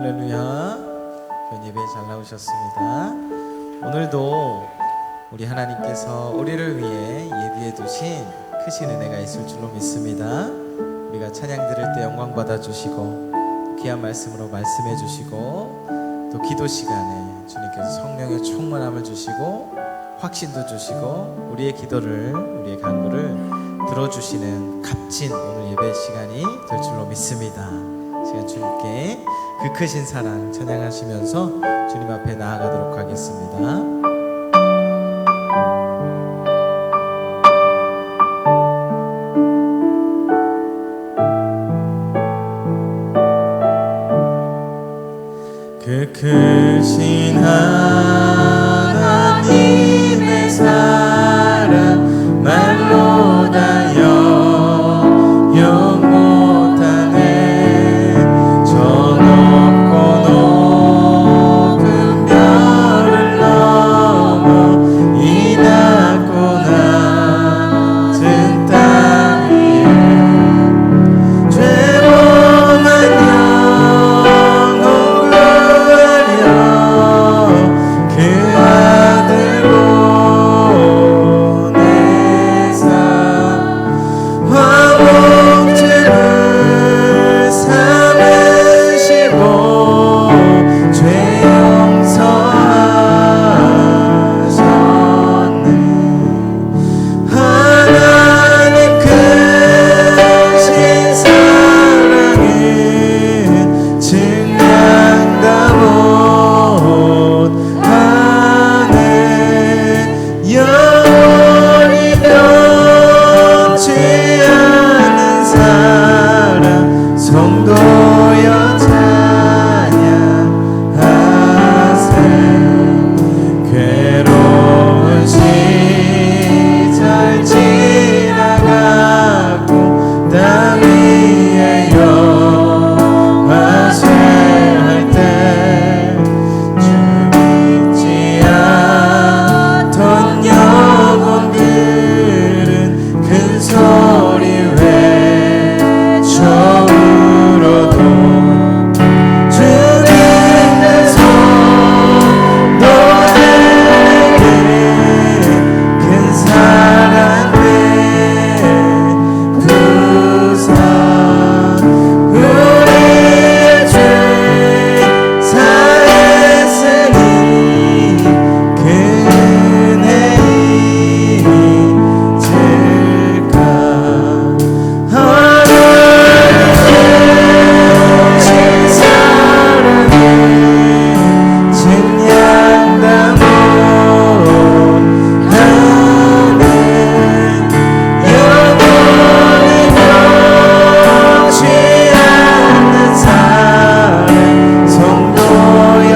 할렐루야. 교회 예배에 잘 나오셨습니다. 오늘도 우리 하나님께서 우리를 위해 예비해 두신 크신 은혜가 있을 줄로 믿습니다. 우리가 찬양 들을 때 영광 받아주시고 귀한 말씀으로 말씀해 주시고 또 기도 시간에 주님께서 성령의 충만함을 주시고 확신도 주시고 우리의 기도를, 우리의 간구를 들어주시는 값진 오늘 예배 시간이 될 줄로 믿습니다. 시간 주님께 그 크신 사랑 찬양하시면서 주님 앞에 나아가도록 하겠습니다. 그 크신 하나님의 사랑 말로 다 영영 못하네. 저 높고 높은 별을 넘어 이 낮고 낮은 땅 위에 죄범한 그 아들 보내사 화목제를 삼으시고 죄 용서하셨네. 하나님 크신 사랑은 증량다 못하네. 영원히 변치 않는 사랑 성도여 찬양하세. 괴로운 시절 지나가고 땅 위에 영화 쇠할 때 주 믿지 않던 영혼들은 큰 소리 외쳐 울어도 주 믿는 성도에게 큰 사랑 베푸사. 우리의 죄 사했으니 그 은혜이 질까. 하나님의 신 사랑에 증량다 못하네. 영원히 변치 않는 사랑 성도여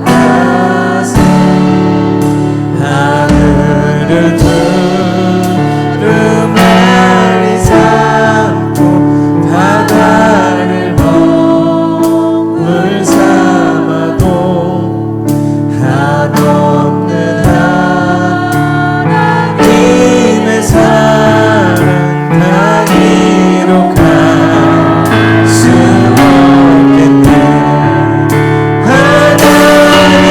찬양하세. 하늘을 두루마리 삼고 바다를 먹물 삼아도 한없는 하나님의 사랑 다 기록할 수 없겠네. 하나님의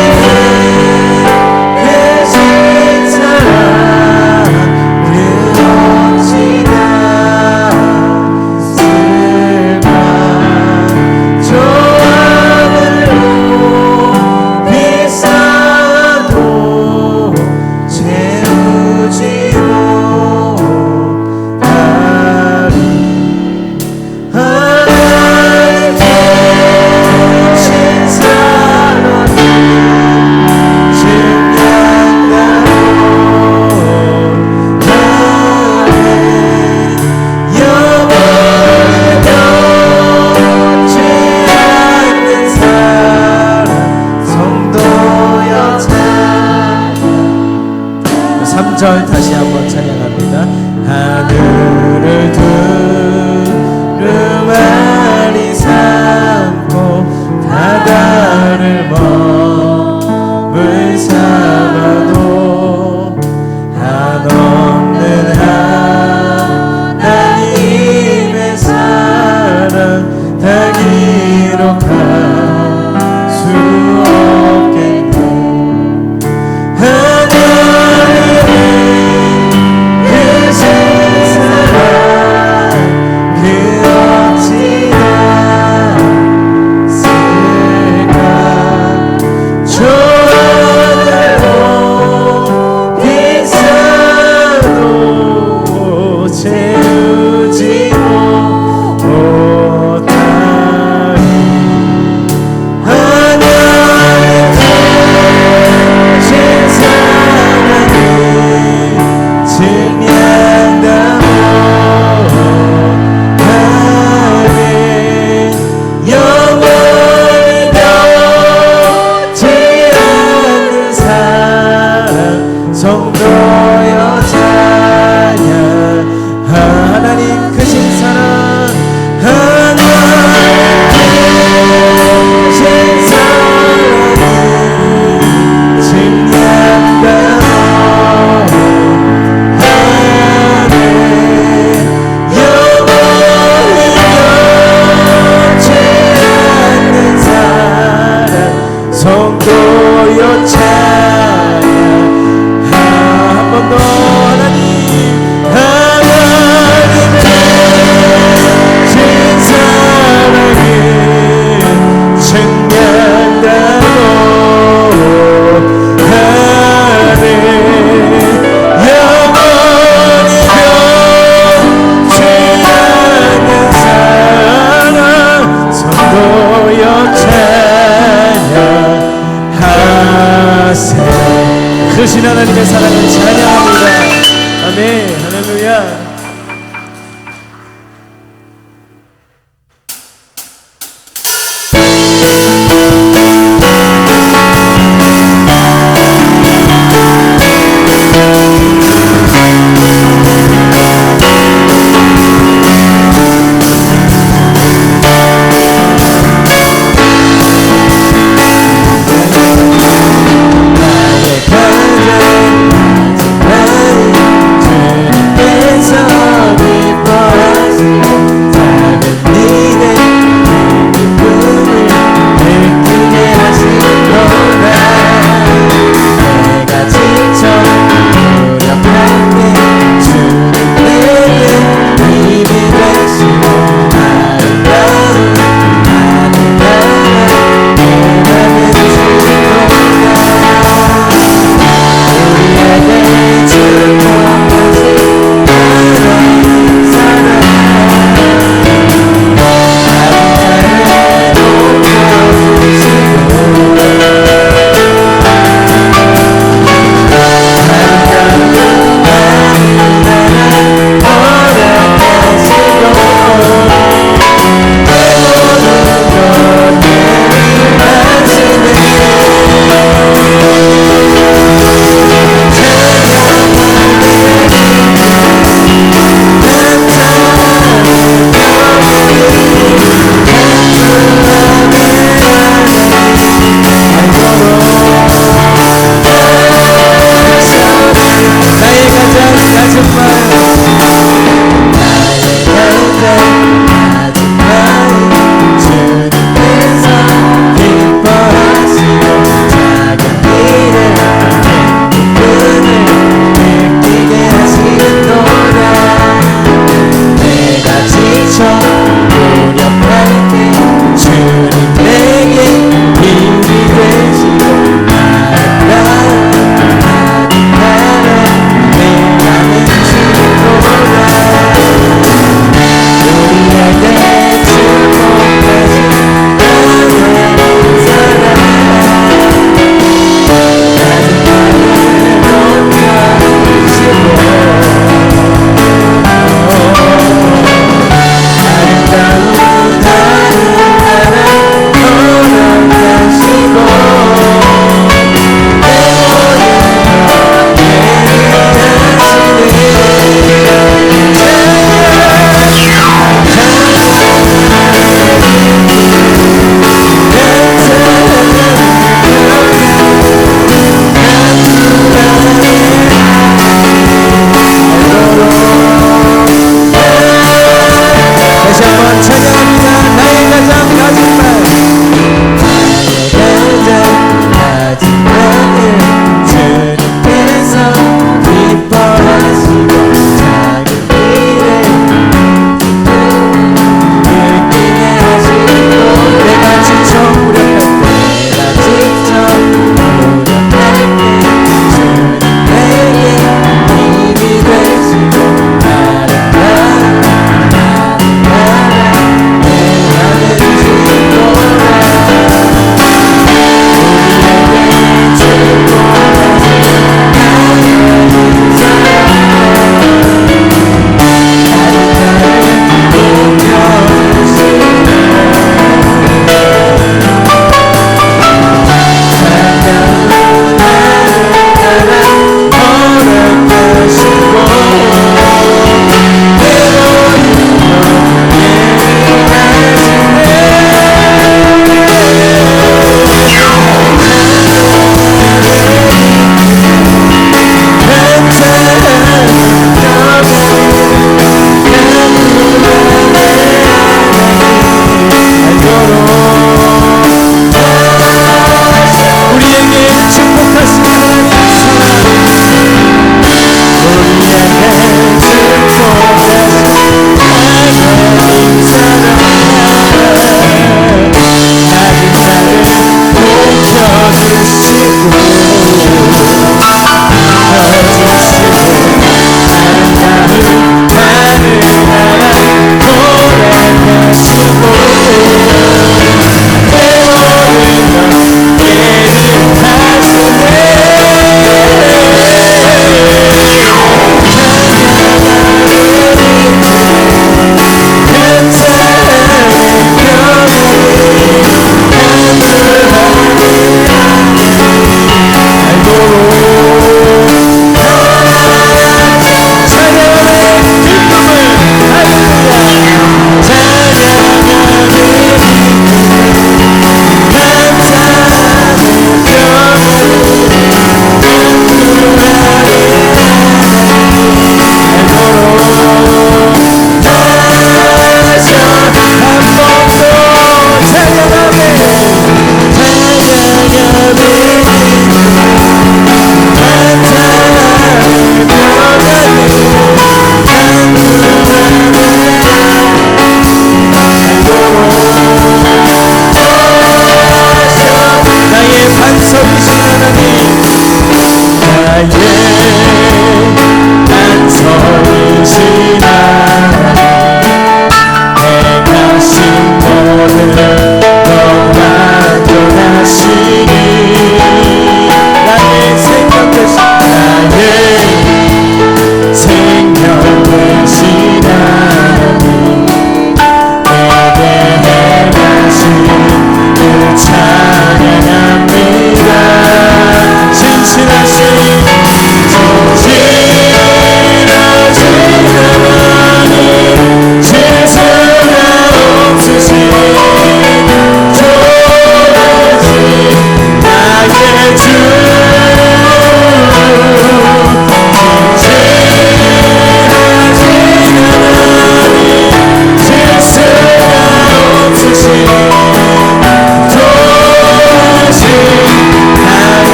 크신 사랑 그 어찌나 쓸까. 저 하늘로 비싸도 채우지 못하리. 하나님의 신 사랑이 증량다 못하네. 영원히 변치 않는 사랑 성도여 찬양. 3절 다시 한번 찬양합니다. 하늘을 두루마리 삼고 바다를 먹물 삼아도 한없는 하나님의 사랑 다 크신 하나님의 사랑을 찬양합니다. 아멘. 할렐루야. 주님께서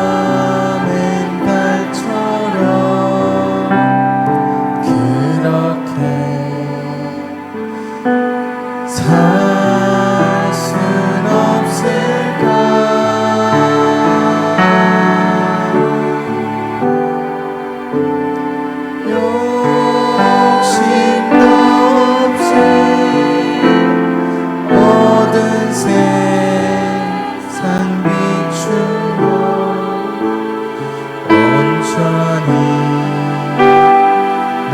밤엔 달처럼 그렇게 살 순 없을까? 욕심도 없이 모든 세상 비추어 온전히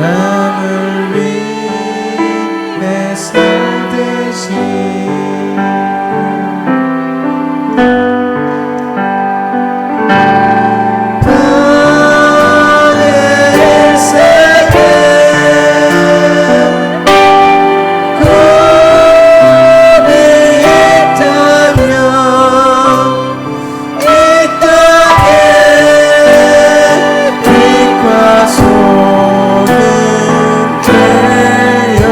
남을 위해 살듯이 나의 세계 꿈이 있다면 이 땅에 빛과 소금 되어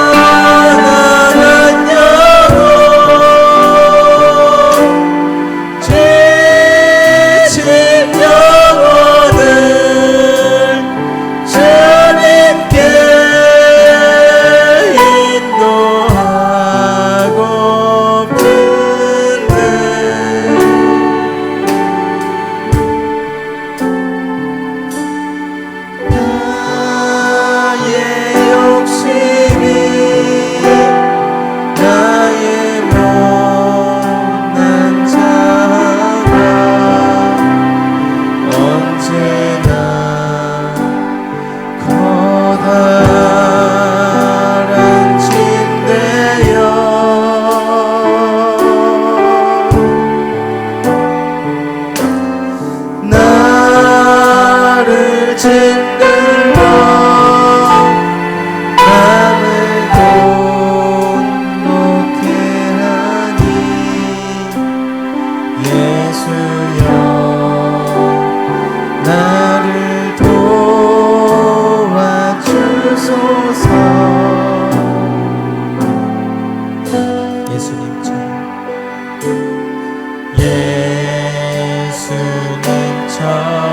가난한 영혼 지친 영혼을 주님께 인도하고픈데 나의 욕심이 나의 못난 자가 언제나 커다란 짐되어 나를 짓눌러 남을 돈독해 하니 예수여 나를 도와주소서.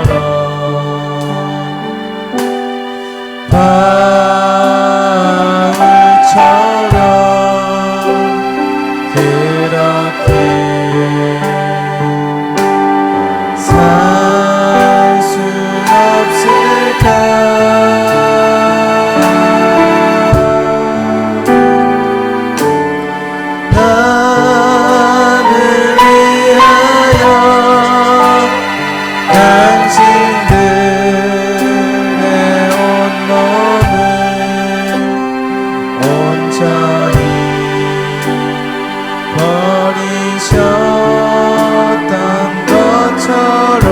예수님처럼 바울처럼 그렇게 살 순 없을까? 나를 위하여 당신들의 온몸을 온전히 버리셨던 것처럼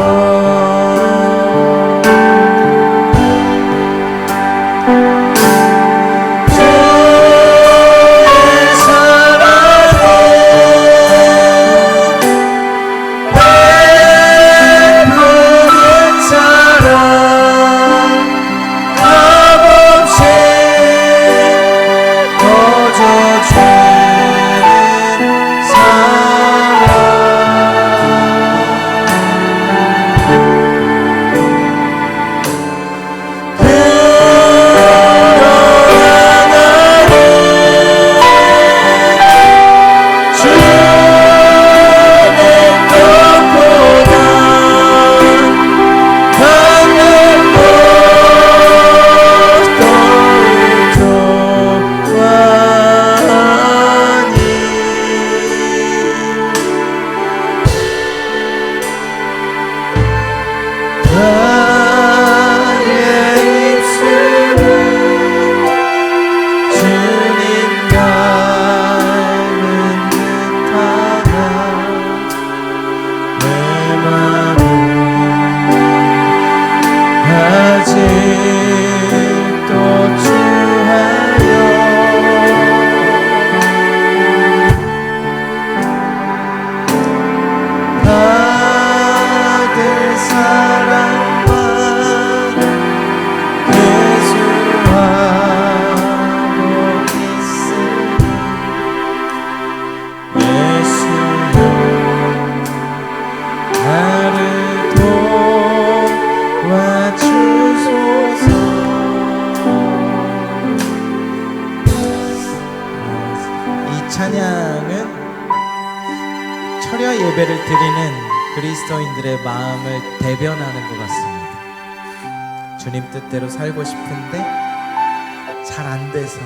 주의 사랑은 베푸는 사랑 값없이 거저주는 사랑 받을 사랑만 예배를 드리는 그리스도인들의 마음을 대변하는 것 같습니다. 주님 뜻대로 살고 싶은데 잘 안 돼서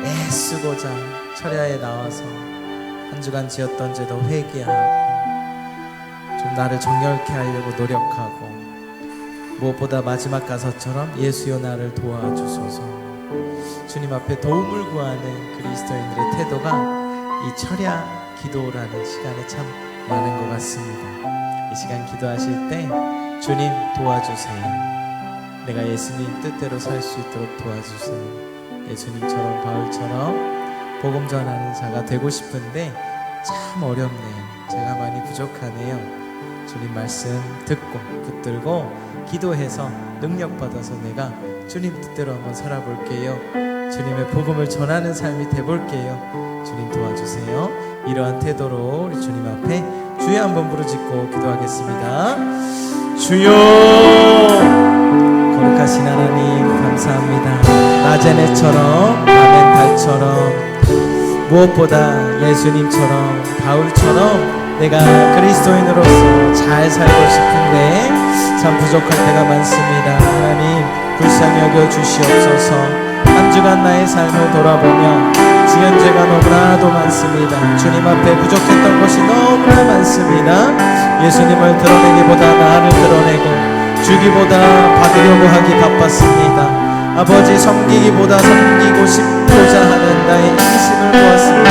애쓰고자 철야에 나와서 한 주간 지었던 죄도 회개하고 좀 나를 정결케 하려고 노력하고 무엇보다 마지막 가서처럼 예수여 나를 도와주소서, 주님 앞에 도움을 구하는 그리스도인들의 태도가 이 철야 기도라는 시간에 참 많은 것 같습니다. 이 시간 기도하실 때 주님 도와주세요. 내가 예수님 뜻대로 살 수 있도록 도와주세요. 예수님처럼 바울처럼 복음 전하는 자가 되고 싶은데 참 어렵네요. 제가 많이 부족하네요. 주님 말씀 듣고 붙들고 기도해서 능력받아서 내가 주님 뜻대로 한번 살아볼게요. 주님의 복음을 전하는 삶이 돼볼게요. 주님 도와주세요. 이러한 태도로 우리 주님 앞에 주여 한번 부르짖고 기도하겠습니다. 주여, 거룩하신 하나님 감사합니다. 낮엔 해처럼 밤엔 달처럼 무엇보다 예수님처럼 바울처럼 내가 그리스도인으로서 잘 살고 싶은데 참 부족할 때가 많습니다. 하나님 불쌍히 여겨 주시옵소서. 한 주간 나의 삶을 돌아보며 지은 죄가 너무나도 많습니다. 주님 앞에 부족했던 것이 너무나 많습니다. 예수님을 드러내기보다 나를 드러내고 주기보다 받으려고 하기 바빴습니다. 아버지 섬기기보다 섬기고 싶고자 하는 나의 이기심을 보았습니다.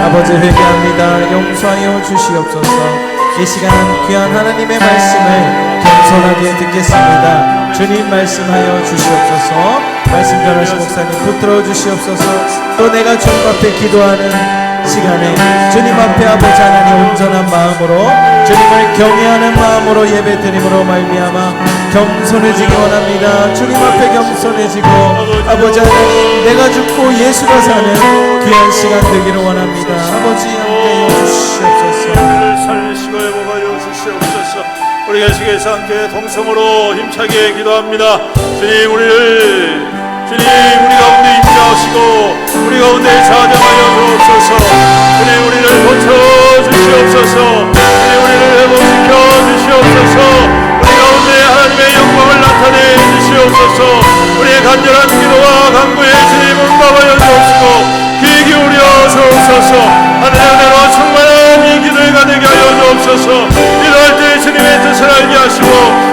아버지 회개합니다. 용서하여 주시옵소서. 이 시간은 귀한 하나님의 말씀을 겸손하게 듣겠습니다. 주님 말씀하여 주시옵소서. 말씀 전하신 목사님 붙들어 주시옵소서. 또 내가 주님 앞에 기도하는 시간에 주님 앞에 아버지 하나님 온전한 마음으로 주님을 경외하는 마음으로 예배 드림으로 말미암아 겸손해지기 원합니다. 주님 앞에 겸손해지고 아버지 하나님 내가 죽고 예수가 사는 귀한 시간 되기를 원합니다. 아버지 함께해 주시옵소서. 살리시고 회복하여 주시옵소서. 우리 계속해서 함께 동성으로 힘차게 기도합니다. 주님 우리 가운데 임재하시고 우리 가운데 자정하여 주옵소서. 주님 우리를 고쳐주시옵소서. 주님 우리를 회복시켜 주시옵소서. 우리 가운데 하나님의 영광을 나타내 주시옵소서. 우리의 간절한 기도와 간구에 주님 응답하여 주옵시고 귀 기울여 주옵소서. 하늘의 은혜로 충만한 이 기도회가 되게 하여 주옵소서. 기도할 때 주님의 뜻을 알게 하시고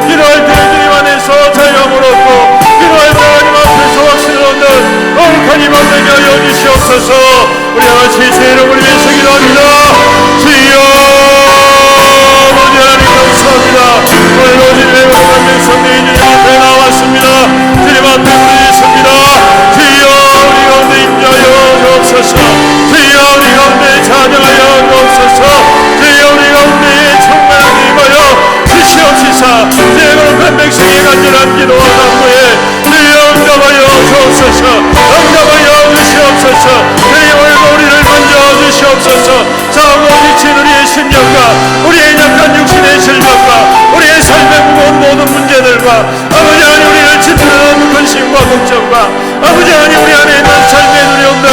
기도할 때 주님 안에서 자유함을 얻고 기도할 때 하나님 앞에서 확신을 얻는 거룩한 이맘 되게 하여 주시옵소서. 우리 같이 주 이름을 위해서 기도합니다. 주여 아버지 하나님 감사합니다. 오늘도 주님의 거룩한 백성들이 주님 앞에 나왔습니다. 주님 앞에 부르짖습니다. 주여 우리 가운데 임재하여 주옵소서. 주여 우리 가운데 자정하여 주옵소서. 주여 우리 가운데 충만하게 임하여 주시옵시사. 주의 거룩한 백성의 간절한 기도와 간구에 주여 응답하여 주옵소서. 응답하여 주시옵소서. 주님 오늘도 우리를 만져 주시옵소서. 싸우고 지친 우리의 심령과 우리의 약한 육신의 질병과 우리의 삶의 무거운 모든 문제들과 아버지 하나님 우리를 짓누르는 근심과 걱정과 아버지 하나님 우리 안에 있는 삶의 두려움들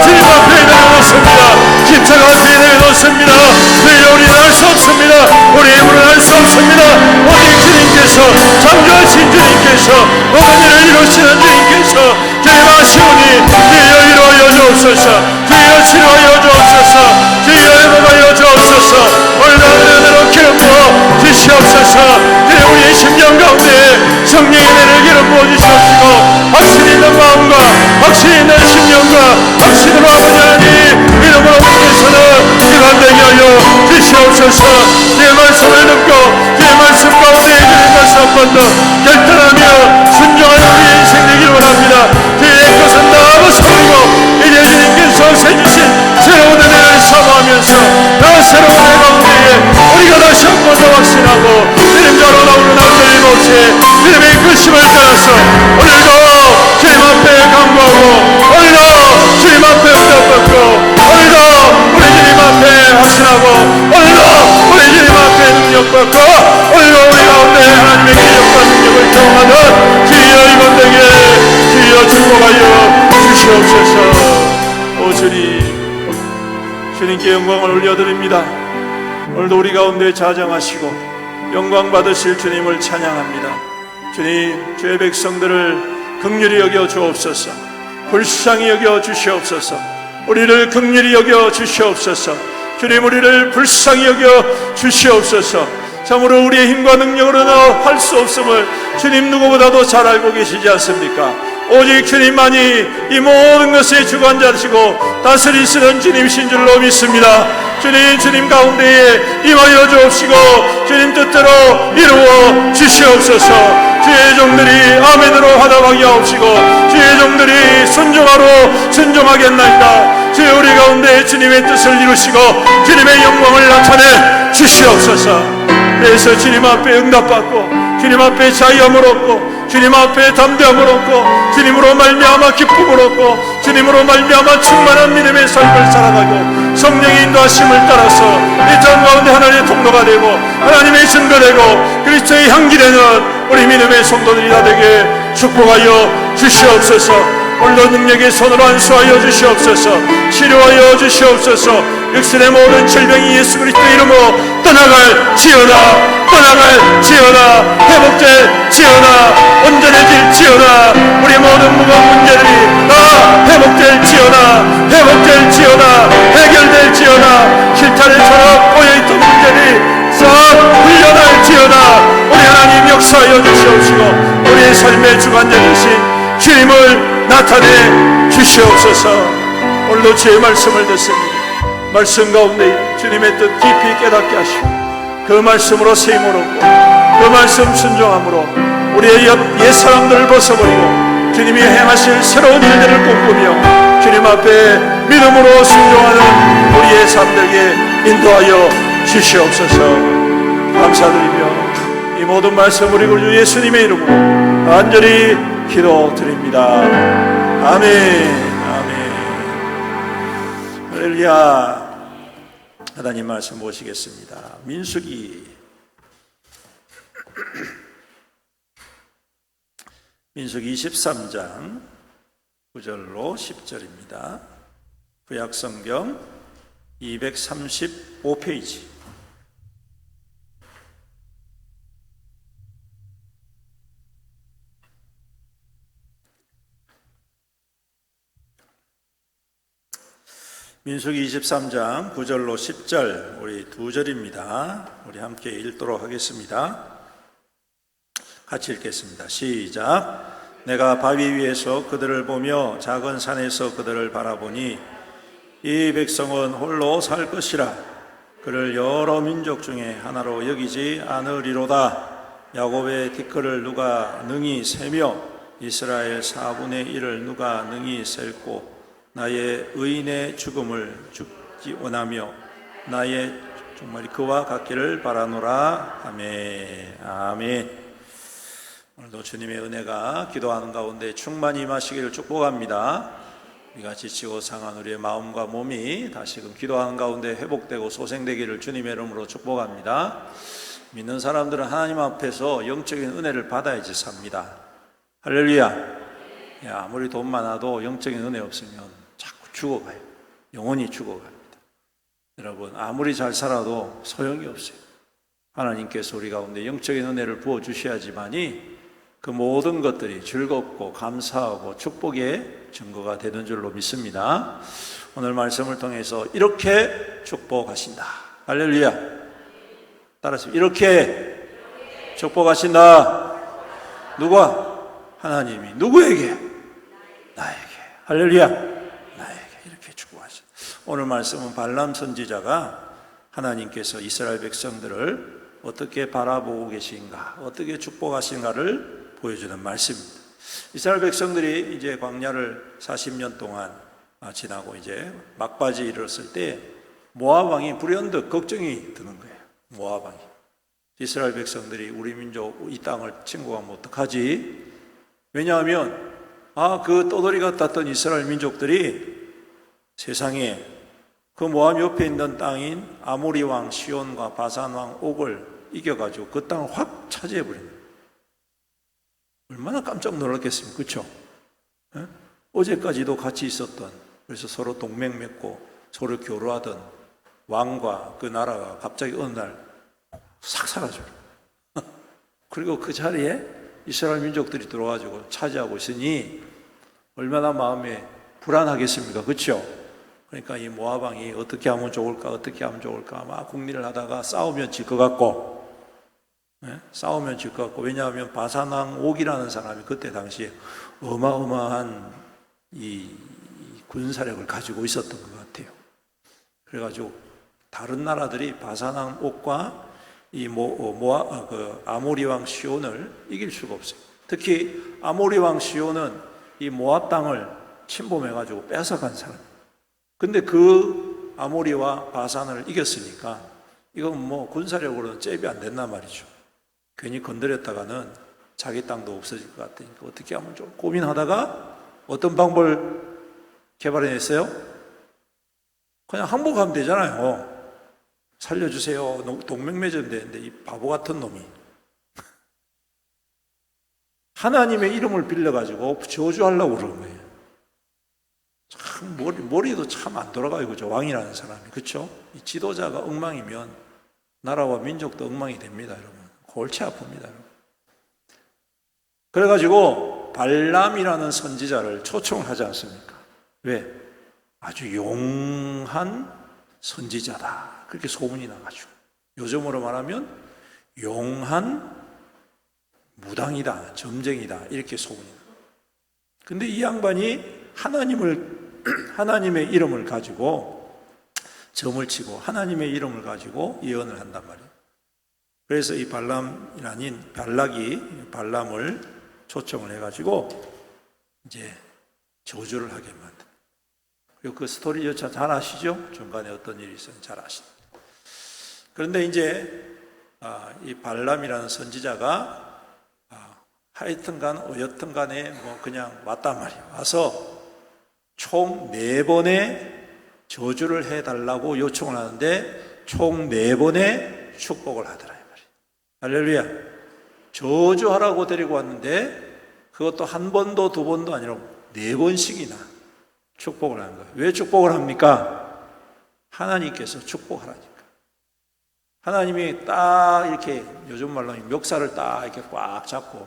주님 앞에 내려놓습니다. 십자가 앞에 내려놓습니다. 주여 우리는 할 수 없습니다. 우리 힘으로는 할 수 없습니다. 오직 주님께서 창조하신 주님께서 모든 일을 이루시는 주님께서 주님 아시오니 주여 이루어여 주옵소서. 주여 치료하여 주옵소서. 주여 회복하여 주옵소서. 오늘도 은혜로 기름 부어 주시옵소서. 주여 우리의 심령 가운데 성령의 은혜를 기름 부어 주시옵시고 확신 있는 마음과 확신 있는 심령과 확신으로 아버지 하나님 이름으로 믿겠으는 기간 되게 하여 주시옵소서. 주의 말씀을 듣고 주의 말씀 가운데 주님 다시 한 번 더 결단하며 순종하는 우리의 인생 되기를 원합니다. 주의 것은 다 벗어버리고 이제 주님께서 세주신 새로운 은혜를 사모하면서 나 새로운 은혜 가운데에 우리가 다시 한 번 더 확신하고 주님자로 나오는 하늘의 모세 주님의 끝심을 따라서 오늘도 주님 앞에 간구하고 오늘도 주님 앞에 응답받고 오늘도 우리 주님 앞에 확신하고 오늘도 우리 주님 앞에 능력받고 오늘도 우리 가운데 하나님의 기적과 능력을 경험하는 주여 이번 되게 주여 축복하여 주시옵소서. 오 주님 주님께 영광을 올려드립니다. 오늘도 우리 가운데 자정하시고 영광 받으실 주님을 찬양합니다. 주님, 주의 백성들을 긍휼히 여겨 주옵소서. 불쌍히 여겨 주시옵소서. 우리를 긍휼히 여겨 주시옵소서. 주님, 우리를 불쌍히 여겨 주시옵소서. 참으로 우리의 힘과 능력으로는 할 수 없음을 주님 누구보다도 잘 알고 계시지 않습니까? 오직 주님만이 이 모든 것의 주관자시고 다스리시는 주님이신 줄로 믿습니다. 주님 가운데에 임하여 주옵시고 주님 뜻대로 이루어 주시옵소서. 주의 종들이 아멘으로 화답하게 하옵시고 주의 종들이 순종하겠나이다. 주의 우리 가운데 주님의 뜻을 이루시고 주님의 영광을 나타내 주시옵소서. 그래서 주님 앞에 응답받고 주님 앞에 자유함을 얻고 주님 앞에 담대함을 얻고 주님으로 말미암아 기쁨을 얻고 주님으로 말미암아 충만한 믿음의 삶을 살아가고 성령의 인도하심을 따라서 이 땅 가운데 하나님의 통로가 되고 하나님의 증거되고 그리스도의 향기 되는 우리 믿음의 성도들이 다 되게 축복하여 주시옵소서. 오늘도 능력의 손으로 안수하여 주시옵소서. 치료하여 주시옵소서. 육신의 모든 질병이 예수 그리스도의 이름으로 떠나갈지어다. 회복될지어다. 온전해질지어다. 우리 모든 무거운 문제들이 다 회복될지어다. 해결될지어다. 실타래처럼 꼬여있던 문제들이 싹 풀려날지어다. 우리 하나님 역사하여 주시옵시고 우리의 삶의 주관자이신 주님을 나타내 주시옵소서. 오늘도 주의 말씀을 듣습니다. 말씀 가운데 주님의 뜻 깊이 깨닫게 하시고 그 말씀으로 세임을 얻고 그 말씀 순종함으로 우리의 옛 사람들을 벗어버리고 주님이 행하실 새로운 일들을 꿈꾸며 주님 앞에 믿음으로 순종하는 우리의 삶들에게 인도하여 주시옵소서. 감사드리며 이 모든 말씀 우리 구주 예수님의 이름으로 간절히 기도드립니다. 아멘. 할렐루야. 하나님 말씀 보시겠습니다. 민수기 23장 9절로 10절입니다. 구약성경 235페이지. 민수기 23장 9절로 10절 우리 두 절입니다. 우리 함께 읽도록 하겠습니다. 같이 읽겠습니다. 시작. 내가 바위 위에서 그들을 보며 작은 산에서 그들을 바라보니 이 백성은 홀로 살 것이라. 그를 여러 민족 중에 하나로 여기지 않으리로다. 야곱의 티끌을 누가 능히 세며 이스라엘 4분의 1을 누가 능히 셀고 나의 의인의 죽음을 죽지 원하며 나의 정말 그와 같기를 바라노라. 아멘. 아멘. 오늘도 주님의 은혜가 기도하는 가운데 충만히 임하시기를 축복합니다. 우리가 지치고 상한 우리의 마음과 몸이 다시금 기도하는 가운데 회복되고 소생되기를 주님의 이름으로 축복합니다. 믿는 사람들은 하나님 앞에서 영적인 은혜를 받아야지 삽니다. 할렐루야. 아무리 돈 많아도 영적인 은혜 없으면 자꾸 죽어가요. 영원히 죽어갑니다. 여러분, 아무리 잘 살아도 소용이 없어요. 하나님께서 우리 가운데 영적인 은혜를 부어주셔야지만이 그 모든 것들이 즐겁고 감사하고 축복의 증거가 되는 줄로 믿습니다. 오늘 말씀을 통해서 이렇게 축복하신다. 할렐루야. 따라서 이렇게 축복하신다. 누가? 하나님이. 누구에게? 나에게. 할렐루야. 나에게 이렇게 축복하신다. 오늘 말씀은 발람 선지자가 하나님께서 이스라엘 백성들을 어떻게 바라보고 계신가, 어떻게 축복하신가를 보여주는 말씀입니다. 이스라엘 백성들이 이제 광야를 40년 동안 지나고 이제 막바지에 이르렀을 때 모압 왕이 불현듯 걱정이 드는 거예요. 모압 왕이. 이스라엘 백성들이 우리 민족 이 땅을 침공하면 어떡하지? 왜냐하면 그 떠돌이 같았던 이스라엘 민족들이 세상에 그 모압 옆에 있는 땅인 아모리 왕 시온과 바산 왕 옥을 이겨가지고 그 땅을 확 차지해버린 거예요. 얼마나 깜짝 놀랐겠습니까? 그렇죠? 어제까지도 같이 있었던, 그래서 서로 동맹 맺고 서로 교류하던 왕과 그 나라가 갑자기 어느 날 싹 사라져요. 그리고 그 자리에 이스라엘 민족들이 들어와가지고 차지하고 있으니 얼마나 마음에 불안하겠습니까? 그렇죠? 그러니까 이 모압 왕이 어떻게 하면 좋을까, 어떻게 하면 좋을까 막 궁리를 하다가 싸우면 질 것 같고, 싸우면 질 것 같고, 왜냐하면 바산 왕 옥이라는 사람이 그때 당시에 어마어마한 이 군사력을 가지고 있었던 것 같아요. 그래가지고 다른 나라들이 바산 왕 옥과 이 아모리 왕 시온을 이길 수가 없어요. 특히 아모리 왕 시온은 이 모압 땅을 침범해가지고 뺏어간 사람. 근데 그 아모리와 바산을 이겼으니까 이건 뭐 군사력으로는 잽이 안 된단 말이죠. 괜히 건드렸다가는 자기 땅도 없어질 것 같으니까 어떻게 하면 좀 고민하다가 어떤 방법을 개발해냈어요? 그냥 항복하면 되잖아요. 살려주세요. 동맹 맺으면 되는데 이 바보 같은 놈이 하나님의 이름을 빌려가지고 저주하려고 그러는 거예요. 참 머리도 참 안 돌아가요. 그죠? 왕이라는 사람이. 그렇죠? 이 지도자가 엉망이면 나라와 민족도 엉망이 됩니다. 여러분. 골치 아픕니다. 여러분. 그래가지고 발람이라는 선지자를 초청을 하지 않습니까? 왜? 아주 용한 선지자다. 그렇게 소문이 나가지고. 요즘으로 말하면 용한 무당이다, 점쟁이다 이렇게 소문이 나요. 근데 이 양반이 하나님의 이름을 가지고 점을 치고 하나님의 이름을 가지고 예언을 한단 말이에요. 그래서 이 발락이 발람을 초청을 해가지고 이제 저주를 하게 만든. 그리고 그 스토리 여차 잘 아시죠? 중간에 어떤 일이 있었는지 잘 아시죠? 그런데 이제 이 발람이라는 선지자가 하여튼간 어여튼간에 뭐 그냥 왔단 말이에요. 와서 총 4번의 저주를 해달라고 요청을 하는데 총 4번의 축복을 하더라 이 말이에요. 할렐루야. 저주하라고 데리고 왔는데 그것도 한 번도 두 번도 아니라 4번씩이나 축복을 하는 거예요. 왜 축복을 합니까? 하나님께서 축복하라니까. 하나님이 딱 이렇게 요즘 말로 멱살을 딱 이렇게 꽉 잡고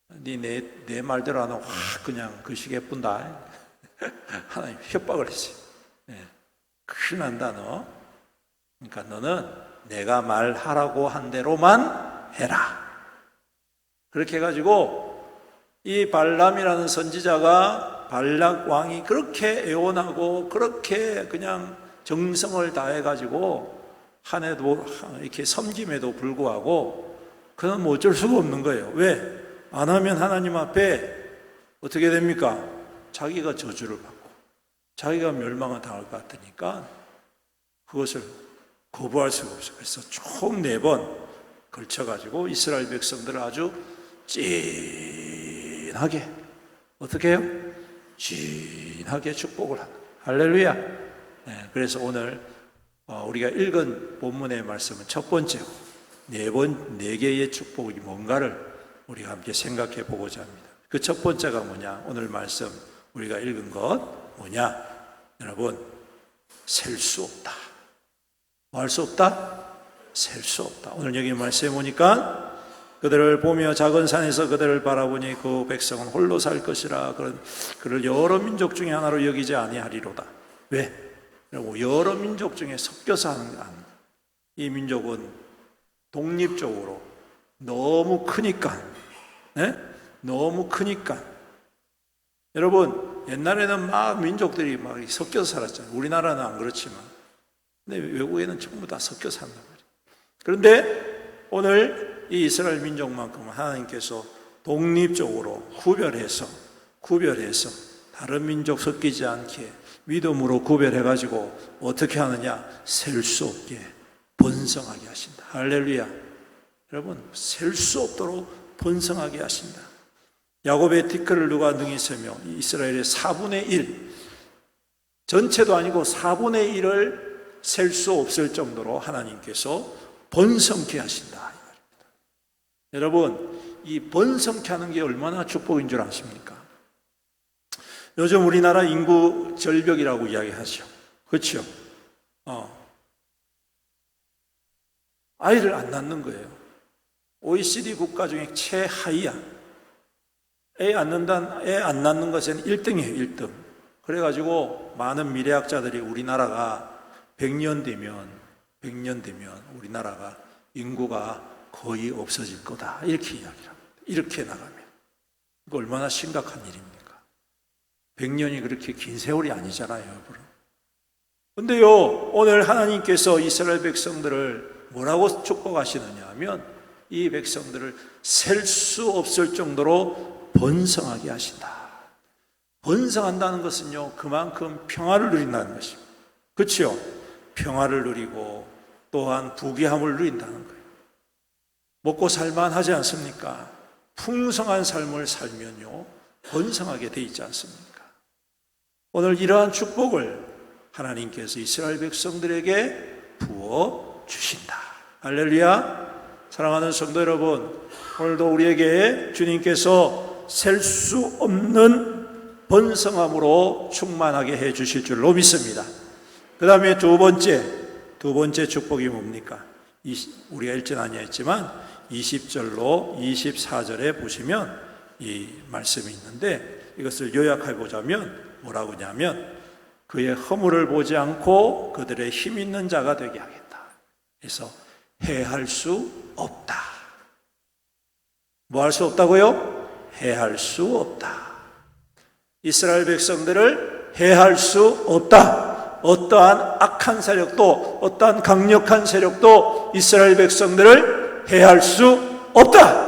내 말대로 안 하면 확 그냥 그 시계 뿐다. 하나님 협박을 했어요. 큰일 난다 너. 그러니까 너는 내가 말하라고 한 대로만 해라. 그렇게 해가지고 이 발람이라는 선지자가 발락 왕이 그렇게 애원하고 그렇게 그냥 정성을 다해가지고 한 해도 이렇게 섬김에도 불구하고 그는 뭐 어쩔 수가 없는 거예요. 왜? 안 하면 하나님 앞에 어떻게 됩니까? 자기가 저주를 받고 자기가 멸망을 당할 것 같으니까 그것을 거부할 수가 없어요. 그래서 총 4번 걸쳐가지고 이스라엘 백성들을 아주 찐하게 어떻게 해요? 진하게 축복을 한다. 할렐루야. 그래서 오늘 우리가 읽은 본문의 말씀은 첫 번째고 4개의 축복이 뭔가를 우리가 함께 생각해 보고자 합니다. 그 첫 번째가 뭐냐? 오늘 말씀 우리가 읽은 것 뭐냐? 여러분, 셀 수 없다. 뭐 할 수 없다? 셀 수 없다. 오늘 여기 말씀해 보니까 그들을 보며 작은 산에서 그들을 바라보니 그 백성은 홀로 살 것이라. 그를 여러 민족 중에 하나로 여기지 아니하리로다. 왜? 여러 민족 중에 섞여서 하는 게 아닙니다. 이 민족은 독립적으로 너무 크니까, 너무 크니까. 여러분, 옛날에는 막 민족들이 막 섞여서 살았잖아요. 우리나라는 안 그렇지만. 근데 외국에는 전부 다 섞여서 산단 말이에요. 그런데 오늘 이 이스라엘 민족만큼은 하나님께서 독립적으로 구별해서 다른 민족 섞이지 않게 믿음으로 구별해가지고 어떻게 하느냐? 셀 수 없게 번성하게 하신다. 할렐루야. 여러분, 셀 수 없도록 번성하게 하신다. 야곱의 티끌을 누가 능히 세며 이스라엘의 4분의 1 전체도 아니고 4분의 1을 셀 수 없을 정도로 하나님께서 번성케 하신다. 여러분, 이 번성케 하는 게 얼마나 축복인 줄 아십니까? 요즘 우리나라 인구 절벽이라고 이야기하죠. 그렇죠? 아이를 안 낳는 거예요. OECD 국가 중에 최하위야. 애 안 낳는 것은 1등이에요, 1등. 그래가지고 많은 미래학자들이 우리나라가 100년 되면 우리나라가 인구가 거의 없어질 거다. 이렇게 이야기를 합니다. 이렇게 나가면. 이거 얼마나 심각한 일입니까? 100년이 그렇게 긴 세월이 아니잖아요, 여러분. 근데요, 오늘 하나님께서 이스라엘 백성들을 뭐라고 축복하시느냐 하면 이 백성들을 셀 수 없을 정도로 번성하게 하신다. 번성한다는 것은요, 그만큼 평화를 누린다는 것입니다. 그렇죠? 평화를 누리고 또한 부귀함을 누린다는 거예요. 먹고 살만하지 않습니까? 풍성한 삶을 살면요, 번성하게 돼 있지 않습니까? 오늘 이러한 축복을 하나님께서 이스라엘 백성들에게 부어 주신다. 할렐루야. 사랑하는 성도 여러분, 오늘도 우리에게 주님께서 셀 수 없는 번성함으로 충만하게 해 주실 줄로 믿습니다. 그 다음에 두 번째 축복이 뭡니까? 우리가 읽진 아니했지만 20절로 24절에 보시면 이 말씀이 있는데, 이것을 요약해 보자면 뭐라고 하냐면 그의 허물을 보지 않고 그들의 힘 있는 자가 되게 하겠다. 그래서 해할 수 없다. 뭐 할 수 없다고요? 해할 수 없다. 이스라엘 백성들을 해할 수 없다. 어떠한 악한 세력도, 어떠한 강력한 세력도 이스라엘 백성들을 해할 수 없다.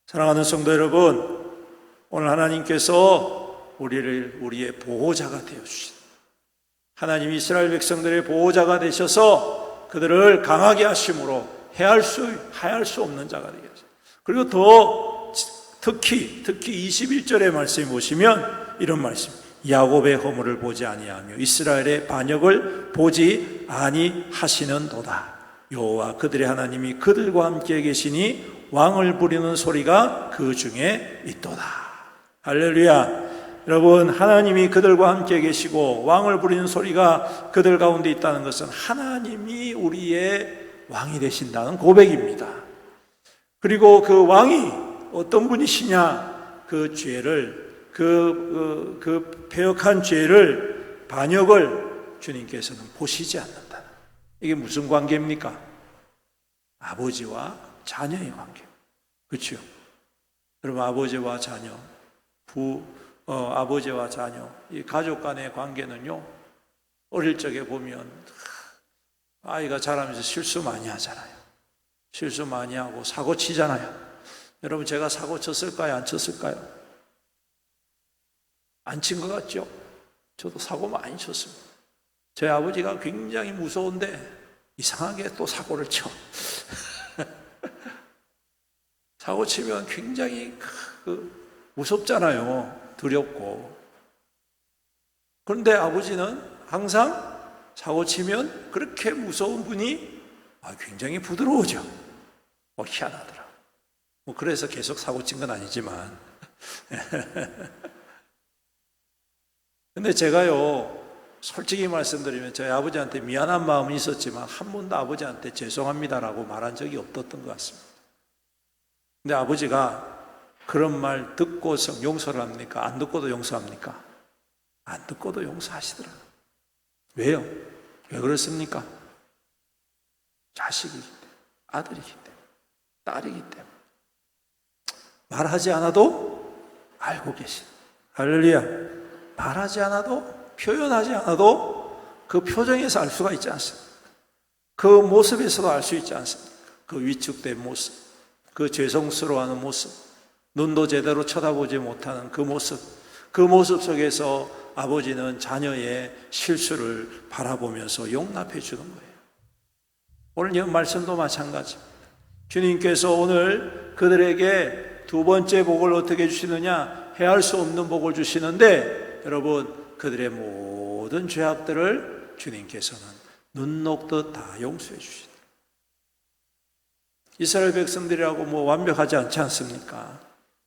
사랑하는 성도 여러분, 오늘 하나님께서 우리를 우리의 보호자가 되어주신, 하나님이 이스라엘 백성들의 보호자가 되셔서 그들을 강하게 하심으로 해할 수 없는 자가 되게 하셨어요. 그리고 더 특히 21절의 말씀을 보시면 이런 말씀, 야곱의 허물을 보지 아니하며 이스라엘의 반역을 보지 아니하시는도다. 여호와 그들의 하나님이 그들과 함께 계시니 왕을 부리는 소리가 그 중에 있도다. 할렐루야. 여러분, 하나님이 그들과 함께 계시고 왕을 부리는 소리가 그들 가운데 있다는 것은 하나님이 우리의 왕이 되신다는 고백입니다. 그리고 그 왕이 어떤 분이시냐? 그 죄를, 그 배역한 죄를, 반역을 주님께서는 보시지 않는다. 이게 무슨 관계입니까? 아버지와 자녀의 관계. 그렇죠? 여러분, 아버지와 자녀, 아버지와 자녀, 이 가족 간의 관계는요, 어릴 적에 보면 아이가 자라면서 실수 많이 하잖아요. 실수 많이 하고 사고 치잖아요. 여러분, 제가 사고 쳤을까요? 안 쳤을까요? 안 친 것 같죠? 저도 사고 많이 쳤습니다. 저희 아버지가 굉장히 무서운데 이상하게 또 사고를 쳐. 사고 치면 굉장히 무섭잖아요. 두렵고. 그런데 아버지는 항상 사고 치면 그렇게 무서운 분이 굉장히 부드러워져. 희한하더라. 그래서 계속 사고 친 건 아니지만. 근데 제가요, 솔직히 말씀드리면 저희 아버지한테 미안한 마음은 있었지만 한 번도 아버지한테 죄송합니다라고 말한 적이 없었던 것 같습니다. 근데 아버지가 그런 말 듣고서 용서를 합니까? 안 듣고도 용서합니까? 안 듣고도 용서하시더라고요. 왜요? 왜 그렇습니까? 자식이기 때문에, 아들이기 때문에, 딸이기 때문에. 말하지 않아도 알고 계신. 할렐루야. 말하지 않아도, 표현하지 않아도 그 표정에서 알 수가 있지 않습니까? 그 모습에서도 알 수 있지 않습니까? 그 위축된 모습, 그 죄송스러워하는 모습, 눈도 제대로 쳐다보지 못하는 그 모습 속에서 아버지는 자녀의 실수를 바라보면서 용납해 주는 거예요. 오늘 이 말씀도 마찬가지입니다. 주님께서 오늘 그들에게 두 번째 복을 어떻게 주시느냐? 해할 수 없는 복을 주시는데, 여러분, 그들의 모든 죄악들을 주님께서는 눈 녹듯 다 용서해 주신다. 이스라엘 백성들이라고 완벽하지 않지 않습니까?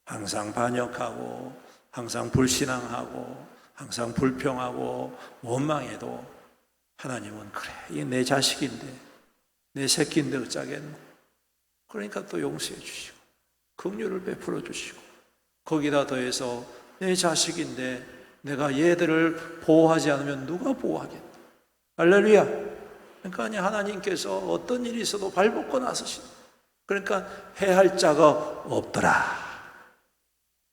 항상 반역하고, 항상 불신앙하고, 항상 불평하고, 원망해도 하나님은 그래, 이게 내 자식인데, 내 새끼인데 어쩌겠노. 그러니까 또 용서해 주시고 긍휼을 베풀어 주시고, 거기다 더해서 내 자식인데 내가 얘들을 보호하지 않으면 누가 보호하겠노. 할렐루야. 그러니까 아니, 하나님께서 어떤 일이 있어도 발벗고 나서신, 그러니까 해할 자가 없더라.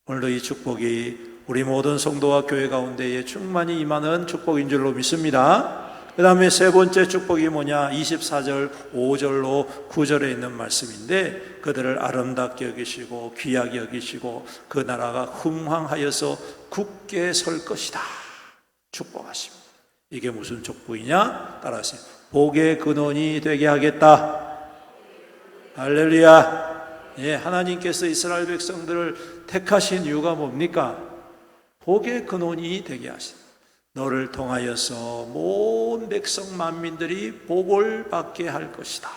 오늘도 이 축복이 우리 모든 성도와 교회 가운데에 충만히 임하는 축복인 줄로 믿습니다. 그 다음에 세 번째 축복이 뭐냐? 24절 5절로 9절에 있는 말씀인데, 그들을 아름답게 여기시고 귀하게 여기시고 그 나라가 흥황하여서 굳게 설 것이다 축복하십니다. 이게 무슨 축복이냐? 따라하세요. 복의 근원이 되게 하겠다. 할렐루야. 예, 하나님께서 이스라엘 백성들을 택하신 이유가 뭡니까? 복의 근원이 되게 하신다. 너를 통하여서 모든 백성 만민들이 복을 받게 할 것이다.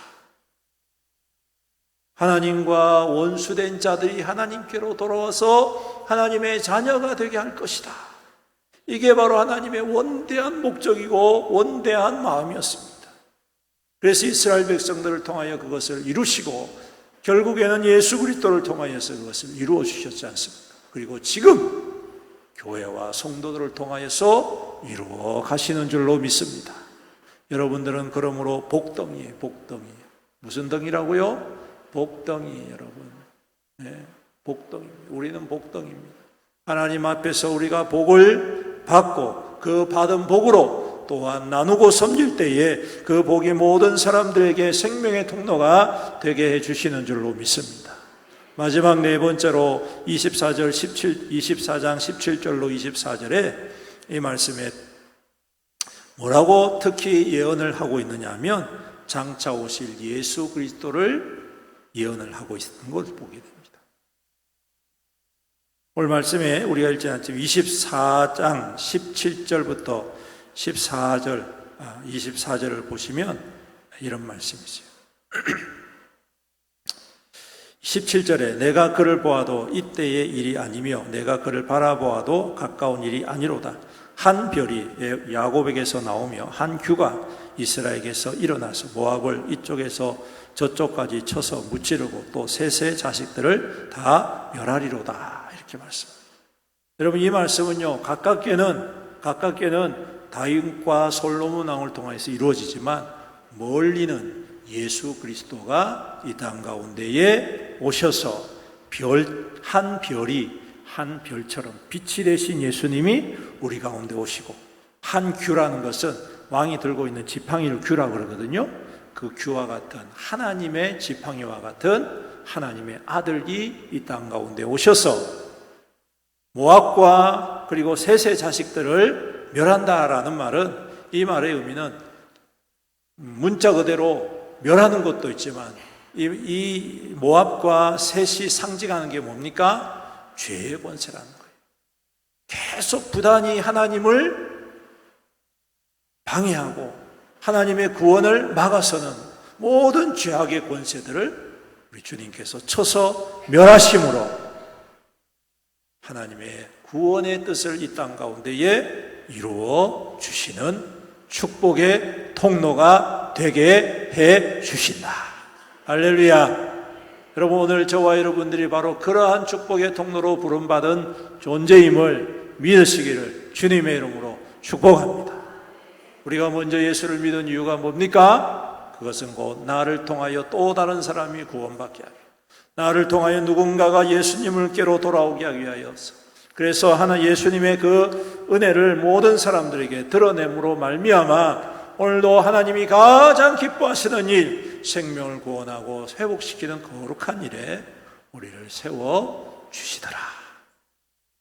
하나님과 원수된 자들이 하나님께로 돌아와서 하나님의 자녀가 되게 할 것이다. 이게 바로 하나님의 원대한 목적이고 원대한 마음이었습니다. 그래서 이스라엘 백성들을 통하여 그것을 이루시고 결국에는 예수 그리스도를 통하여서 그것을 이루어 주셨지 않습니까? 그리고 지금 교회와 성도들을 통하여서 이루어 가시는 줄로 믿습니다. 여러분들은 그러므로 복덩이에요. 복덩이. 무슨 덩이라고요? 복덩이. 여러분, 네, 복덩입니다. 우리는 복덩입니다. 하나님 앞에서 우리가 복을 받고 그 받은 복으로 또한 나누고 섬길 때에 그 복이 모든 사람들에게 생명의 통로가 되게 해주시는 줄로 믿습니다. 마지막 네 번째로 24장 17절로 24절에 이 말씀에 뭐라고 특히 예언을 하고 있느냐 하면 장차 오실 예수 그리스도를 예언을 하고 있는 걸 보게 됩니다. 오늘 말씀에 우리가 읽지 않지만 24장 17절부터 24절을 보시면 이런 말씀이 있어요. 17절에 내가 그를 보아도 이때의 일이 아니며 내가 그를 바라보아도 가까운 일이 아니로다. 한 별이 야곱에게서 나오며 한 규가 이스라엘에게서 일어나서 모압을 이쪽에서 저쪽까지 쳐서 무찌르고 또 셋의 자식들을 다 멸하리로다. 이렇게 말씀합니다. 여러분, 이 말씀은요, 가깝게는 다윗과 솔로몬 왕을 통해서 이루어지지만 멀리는 예수 그리스도가 이 땅 가운데에 오셔서 한 별처럼 빛이 되신 예수님이 우리 가운데 오시고, 한 규라는 것은 왕이 들고 있는 지팡이를 규라고 그러거든요. 그 규와 같은 하나님의 지팡이와 같은 하나님의 아들이 이 땅 가운데 오셔서 모압과 그리고 셋의 자식들을 멸한다라는 말은, 이 말의 의미는 문자 그대로 멸하는 것도 있지만 이 모압과 셋이 상징하는 게 뭡니까? 죄의 권세라는 거예요. 계속 부단히 하나님을 방해하고 하나님의 구원을 막아서는 모든 죄악의 권세들을 우리 주님께서 쳐서 멸하심으로 하나님의 구원의 뜻을 이 땅 가운데에 이루어 주시는 축복의 통로가 되게 해 주신다. 할렐루야. 여러분, 오늘 저와 여러분들이 바로 그러한 축복의 통로로 부름받은 존재임을 믿으시기를 주님의 이름으로 축복합니다. 우리가 먼저 예수를 믿은 이유가 뭡니까? 그것은 곧 나를 통하여 또 다른 사람이 구원받게 하기, 나를 통하여 누군가가 예수님을께로 돌아오게 하기 위하여서, 그래서 하나 예수님의 그 은혜를 모든 사람들에게 드러냄으로 말미암아 오늘도 하나님이 가장 기뻐하시는 일, 생명을 구원하고 회복시키는 거룩한 일에 우리를 세워주시더라.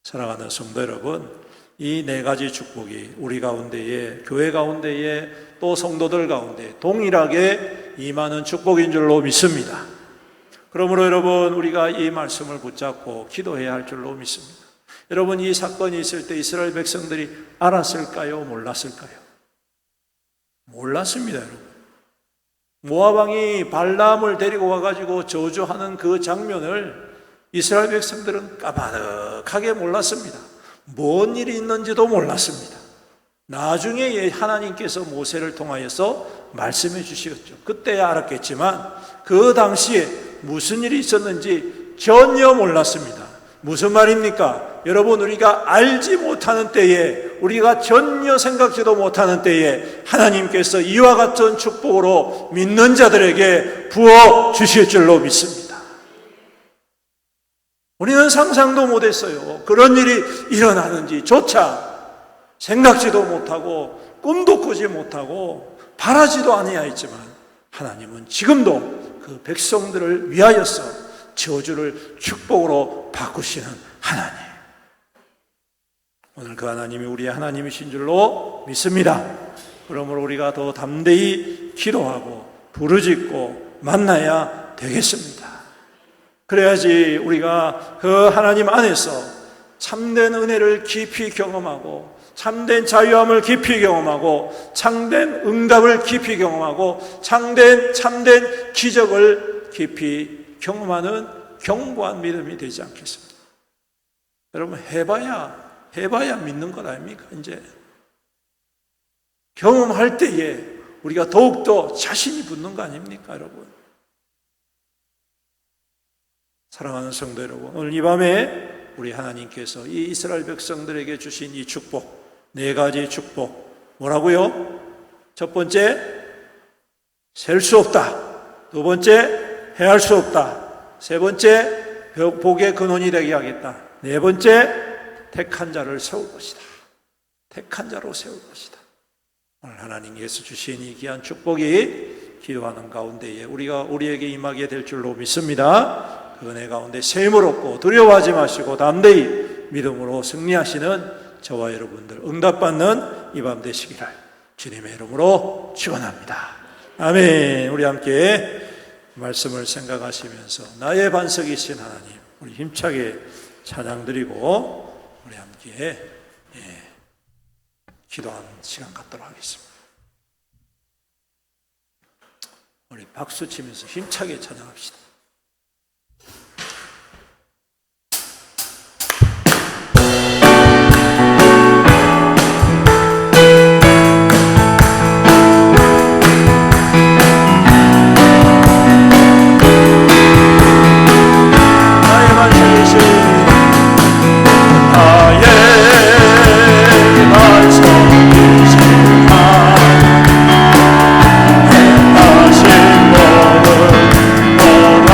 사랑하는 성도 여러분, 이 네 가지 축복이 우리 가운데에, 교회 가운데에, 또 성도들 가운데 동일하게 임하는 축복인 줄로 믿습니다. 그러므로 여러분, 우리가 이 말씀을 붙잡고 기도해야 할 줄로 믿습니다. 여러분, 이 사건이 있을 때 이스라엘 백성들이 알았을까요? 몰랐을까요? 몰랐습니다, 여러분. 모압 왕이 발람을 데리고 와가지고 저주하는 그 장면을 이스라엘 백성들은 까마득하게 몰랐습니다. 뭔 일이 있는지도 몰랐습니다. 나중에 하나님께서 모세를 통하여서 말씀해 주시었죠. 그때야 알았겠지만 그 당시에 무슨 일이 있었는지 전혀 몰랐습니다. 무슨 말입니까? 여러분, 우리가 알지 못하는 때에, 우리가 전혀 생각지도 못하는 때에 하나님께서 이와 같은 축복으로 믿는 자들에게 부어 주실 줄로 믿습니다. 우리는 상상도 못했어요. 그런 일이 일어나는지조차 생각지도 못하고 꿈도 꾸지 못하고 바라지도 아니하였지만 하나님은 지금도 그 백성들을 위하여서 저주를 축복으로 바꾸시는 하나님. 오늘 그 하나님이 우리의 하나님이신 줄로 믿습니다. 그러므로 우리가 더 담대히 기도하고 부르짖고 만나야 되겠습니다. 그래야지 우리가 그 하나님 안에서 참된 은혜를 깊이 경험하고 참된 자유함을 깊이 경험하고 참된 응답을 깊이 경험하고 참된 기적을 깊이 경험하는 견고한 믿음이 되지 않겠습니까? 여러분, 해봐야 믿는 것 아닙니까? 이제 경험할 때에 우리가 더욱더 자신이 붙는 거 아닙니까, 여러분? 사랑하는 성도 여러분, 오늘 이 밤에 우리 하나님께서 이 이스라엘 백성들에게 주신 이 축복, 4가지 축복, 뭐라고요? 첫 번째, 셀 수 없다. 두 번째, 해할 수 없다. 세 번째, 복의 근원이 되게 하겠다. 네 번째, 택한 자를 세울 것이다. 택한 자로 세울 것이다. 오늘 하나님께서 주신 이 귀한 축복이 기도하는 가운데에 우리에게 임하게 될 줄로 믿습니다. 그 은혜 가운데 셈을 얻고 두려워하지 마시고 담대히 믿음으로 승리하시는 저와 여러분들 응답받는 이 밤 되시기를 주님의 이름으로 축원합니다. 아멘. 우리 함께 말씀을 생각하시면서 나의 반석이신 하나님, 우리 힘차게 찬양드리고 우리 함께 기도하는 시간 갖도록 하겠습니다. 우리 박수 치면서 힘차게 찬양합시다. 하신 법을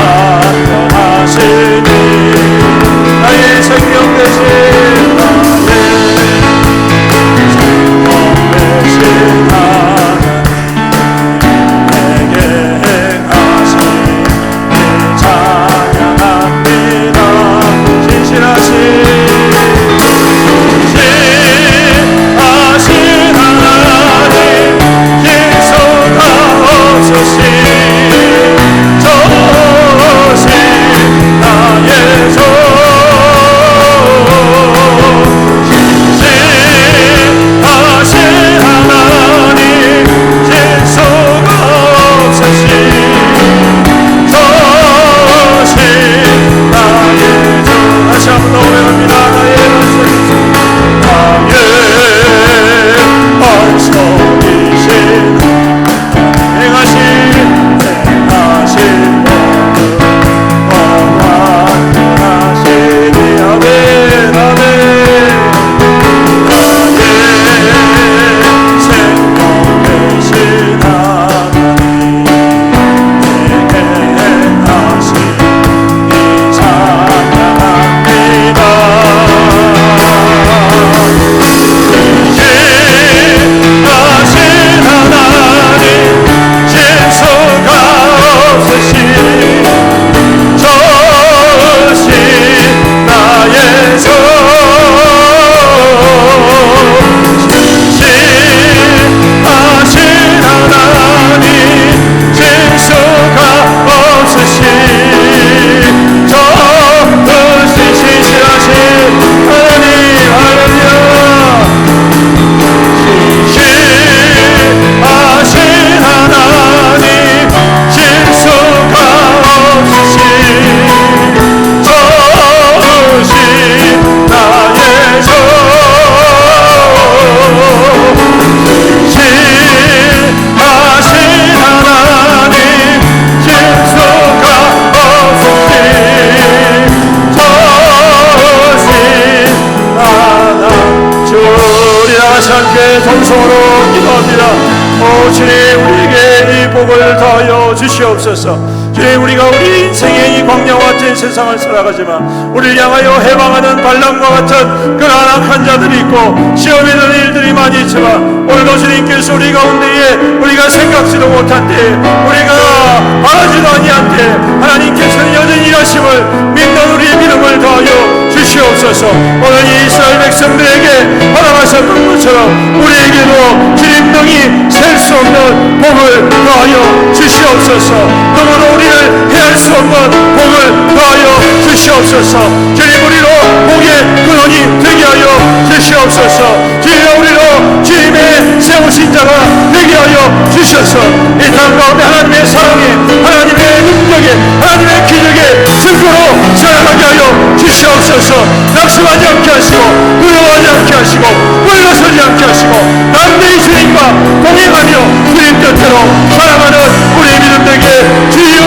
주시옵소서. 주님, 우리가 우리 인생의 이 광야와 같은 세상을 살아가지만 우리를 향하여 해방하는 발람과 같은 그런 악한 자들이 있고 시험에 드는 일들이 많이 있지만 오늘도 주님께서 우리 가운데에 우리가 생각지도 못한 때에 우리가 바라지도 아니한 때에 하나님께서는 여전히 일하심을 믿는 우리의 믿음을 더하여 주시옵소서. 오늘 이 이스라엘 백성들에게 허락하셨던 것처럼 우리에게도 주님 능히 셀 수 없는 복을 더하여 주시옵소서. 너무도 우리를 해할 수 없는 복을 더하여 주시옵소서. 주님, 우리로 복의 근원이 되게 하여 주시옵소서. 주님, 우리로 주님의 세우신 자가 되게 하여 주셔서 이 땅 가운데 하나님의 사랑에, 하나님의 능력에, 하나님의 기적에 증거로 살아가게 하여 주시옵소서. 낙심하지 않게 하시고 두려워하지 않게 하시고 물러서지 않게 하시고 남대히 주님과 동행하며 주님 뜻대로 살아가는 우리 믿음 되게 주여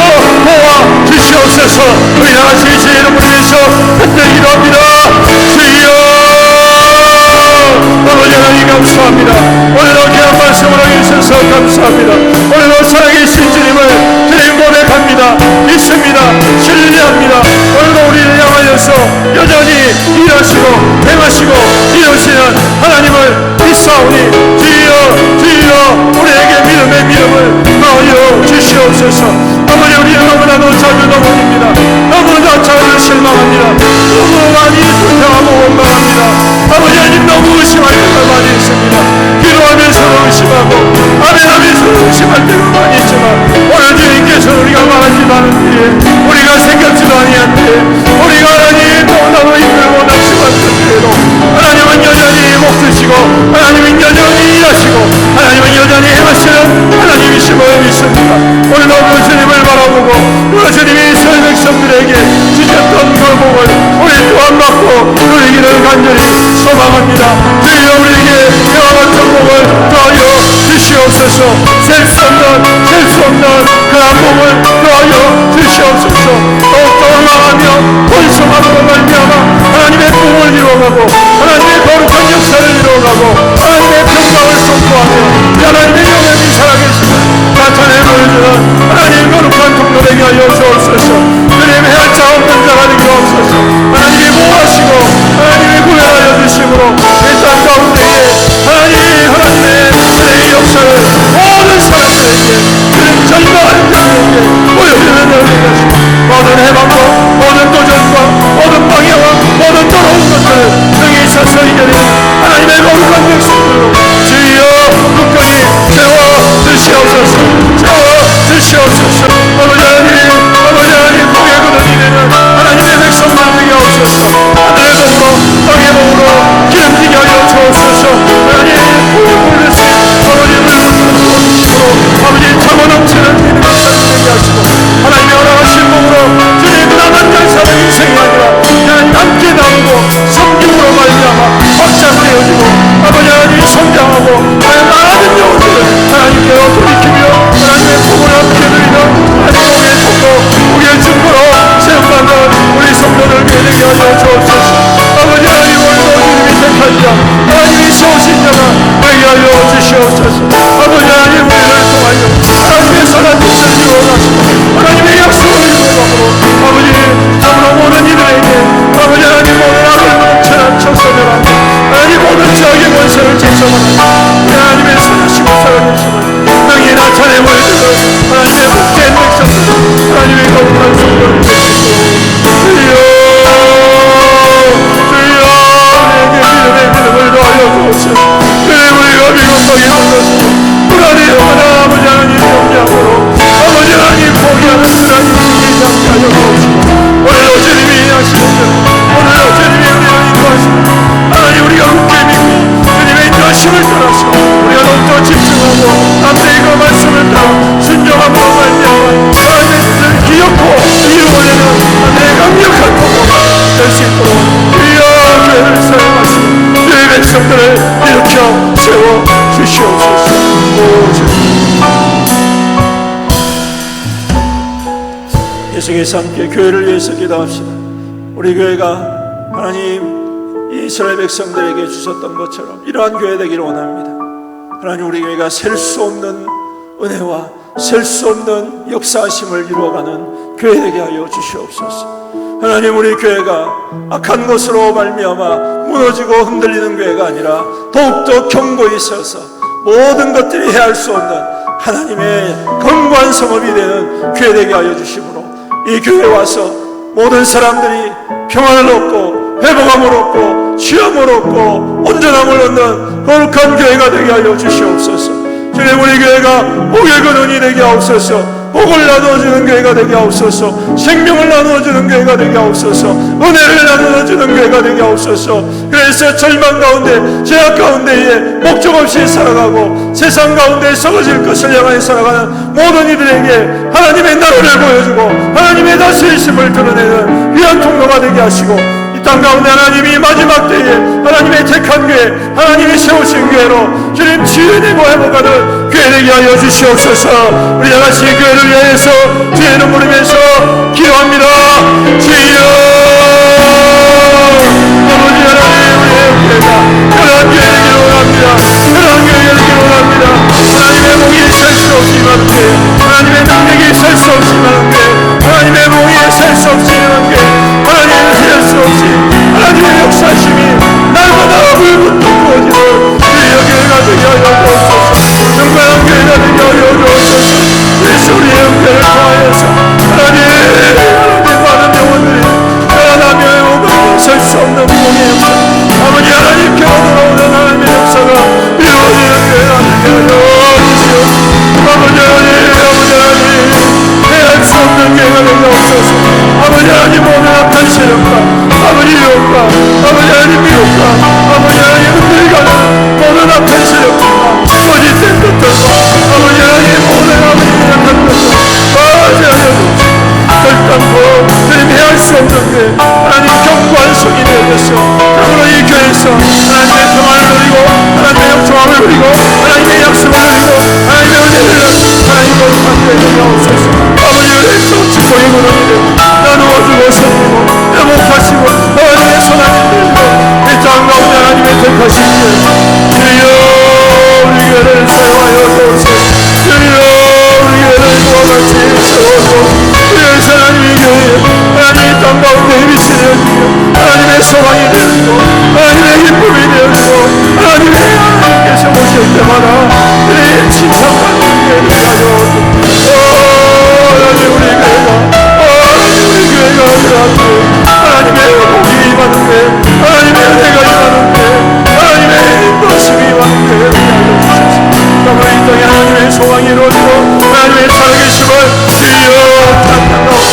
도와 주시옵소서. 우리 나라시 주의 이름으로 위해서 그때 기도합니다. 주여, 아버지 하나님 감사합니다. 오늘도 귀한 말씀을 해주셔서 감사합니다. 오늘도 살아계신 주님을 주님 고백합니다. 믿습니다. 신뢰합니다. 오늘도 우리를 향하여서 여전히 일하시고 행하시고 이루시는 하나님을 믿사오니 주여, 주여, 우리에게 믿음의 믿음을 더하여 주시옵소서. 아버지, 우리는 너무나도 작은 어머니입니다. 너무나 작은 실망합니다. 너무 많이 불평하고 원망합니다. 아버지 하나님, 너무 의심할 때가 많이 있습니다. 기도하면서도 의심하고 아멘하면서도 의심할 때가 많이 있지만 오늘 주님께서 우리가 말하지도 않은 때에 우리가 생각지도 아니한 때에 우리가 하나님 너무나도 힘들고 낙심한 때에도 하나님은 여전히 목드시고 하나님은 여전히 일하시고 하나님은 여전히 행하시는 하나님이심을 믿습니다. 오늘도 그 주님을 바라보고 그 주님이 이스라엘 백성들에게 주셨던 그 복을 우리 또한 받고 누리기를 간절히 소망합니다. 주여, 우리에게 이와 같은 복을 더하여 주시옵소서. 셀 수 없는 그런 복을 더하여 주시옵소서. 더욱더 올라가며 번성함으로 말미암아 하나님의 꿈을 이루어가고 하나님의 거룩한 역사를 이루어가고 하나님의 평강을 선포하며 하나님의 영향이 살아계시는 나타내 보여주는 하나님 거룩한 통로 되게 하여 주옵소서. 주님, 해할 자 없는 자가 되게 하옵소서. 하나님이 보호하시고 하나님이 구별하여 주심으로 이 땅 가운데에 하나님의 은혜의 역사를 모든 사람들에게 주님 전망하는 자들에게 보여주는 은혜가 되시고 모든 해방과 모든 도전과 모든 방해와 모든 더러운 것들을 능히 서서 이겨내는 하나님의 거룩한 백성들로 주여 굳건히 세워 주시옵소서. 세워 주시옵소서. 아버지 하나님 복의 근원이 되는 하나님의 백성들 되게 하옵소서. 하늘의 복으로 땅의 복으로 기름지게 하여 주옵소서. 하나님 복의 불르신 아버지 차고 넘치는 믿음의 삶 되게 하시고 하나님의 허락하신 복으로 주님 나만 간사는 인생이 아니라 하나님 함께 나누고 섬김으로 말미암아 확장되어지고 아버지 하나님 성장하고 많은 영혼들을 하나님께로 돌이키며 하나님의 복을 함께 누리는 하나님의 통로 복의 증거로 세움받는 우리 성도들 되게 하여 주옵소서. 아버지 하나님, 오늘도 주님이 택한 자 하나님이 세우신 자가 되게 하여 주시옵소서. 아버지 하나님, 우리를 통하여 하나님의 선한 뜻을 이루어가시고 하나님의 약속을 이루어가므로 아버지 참으로 모든 이들에게 아버지 하나님 모든 악을 넘쳐난 척소멸하고 하나님 모든 죄악의 권세를 제쳐버리고 하나님의 선하시고 살아계시는 능히 나타내 보여주는 하나님의 복된 백성들 하나님의 거룩한 성도를 주시고 우리에게 믿음을 더하여 주옵소서. 우리가 미혹하게 만나서 불안해하거나 아버지 하나님 염려함으로 아버지 하나님 포기하는 하나님 이기지 않게 하여 주옵소서. 오늘도 주님이 하시는 오늘도 주님이 우리를 인도하시는 하나님, 우리가 굳게 믿고 주님의 인도하심을 따라서 우리가 더욱더 집중하고 남들의 그 말씀을 따라 순종함으로 말미암아 하나님의 뜻을 기억고 이루어내는 하나님의 강력한 도구가 될 수 있도록 주여 교회를 사용하시고 주의 백성들을 일으켜 세워 주시옵소서. 예수께서 함께 교회를 위해서 기도합시다. 우리 교회가 하나님 이스라엘 백성들에게 주셨던 것처럼 이러한 교회 되기를 원합니다. 하나님, 우리 교회가 셀 수 없는 은혜와 셀 수 없는 역사하심을 이루어가는 교회 되게 하여 주시옵소서. 하나님, 우리 교회가 악한 것으로 말미암아 무너지고 흔들리는 교회가 아니라 더욱더 견고히 서서 모든 것들이 해할 수 없는 하나님의 견고한 성읍이 되는 교회 되게 하여 주심으로 이 교회에 와서 모든 사람들이 평안을 얻고 회복함을 얻고 취함을 얻고 온전함을 얻는 거룩한 교회가 되게 하여 주시옵소서. 주님, 우리 교회가 복의 근원이 되게 하옵소서. 복을 나누어주는 교회가 되게 하옵소서. 생명을 나누어주는 교회가 되게 하옵소서. 은혜를 나누어주는 교회가 되게 하옵소서. 그래서 절망 가운데 죄악 가운데에 목적 없이 살아가고 세상 가운데 썩어질 것을 향하여 살아가는 모든 이들에게 하나님의 나라를 보여주고 하나님의 다스리심을 드러내는 귀한 통로가 되게 하시고 이 땅 가운데 하나님이 마지막 때에 하나님의 택한 교회, 하나님이 세우신 교회로 주님 치유되고 회복하는 교회 되게 하여 주시옵소서. 우리 다같이 교회를 위해서 주의 이름 부르면서 기도합니다. 주여, 아버지 하나님, 우리의 교회가 그러한 교회 되기를 원합니다. 그러한 교회 되기를 원합니다. 하나님의 목이 셀 수 없이 많은 교회, 하나님의 능력이 셀 수 없이 많은 교회, 하나님의 목이 셀 수 없이 많은 교회, 하나님의 셀 수 없이 하나님의 역사심이 날마다 불붙어 부어지는 주의 교회가 되게 하여 주옵소서. 정말한 교회가 되게 하여 주옵소서. 그래서 우리의 교회를 통하여서 하나님 많은 영혼들이 하나님의 목을 설 수 없는 공의 역사, 아버지 하나님께 돌아오는 하나님의 역사가 이루어지는 교회가 되게 하여 주시옵소서. 아버지 하나님 해할 수 없는 교회가 되게 하옵소서. 아버지 하나님 모든 악한 세력과 아버지 유혹과 아버지 하나님 미혹과 아버지 하나님 흔들가는 모든 악한 세력과 거짓된 것들과 아버지 하나님 모든 아버지 약한 것과 아버지 하나님 결단코 주님 해할 수 없는 게 하나님 견고한 성이 되어서 그러므로 이 교회에서 하나님의 평안을 누리고 하나님의 영통함을 누리고 하나님의 약속을 누리고 하나님의 은혜를 하나님 거룩한 교회가 되옵소서. 아버지 은혜에서 축복의 근원이 되고 나누어주고 섬기고 회복하시고 하나님의 선하신 들고 이 땅 가운데 하나님의 택하신 교회 주여 우리 교회를 사용하여 주옵소서. 주여 우리 교회를 그와 같이 세워주고 우리 하나님의 교회 하나님 이 땅 가운데 힘이 되어주고 하나님의 소망이 되어주고 하나님의 기쁨이 되어주고 하나님께서 오실 때마다 우리 칭찬받는 교회를 가져오고 하나님 우리 교회가 우리 교회가 하나님의 복이 임하는 데 하나님의 은혜가 임하는 데 하나님의 인도심이 임하는 데 알려주셔서 그러므로 이 땅에 하나님의 소망이 이루어지고 하나님의 살아계심을 주여 땅 가운데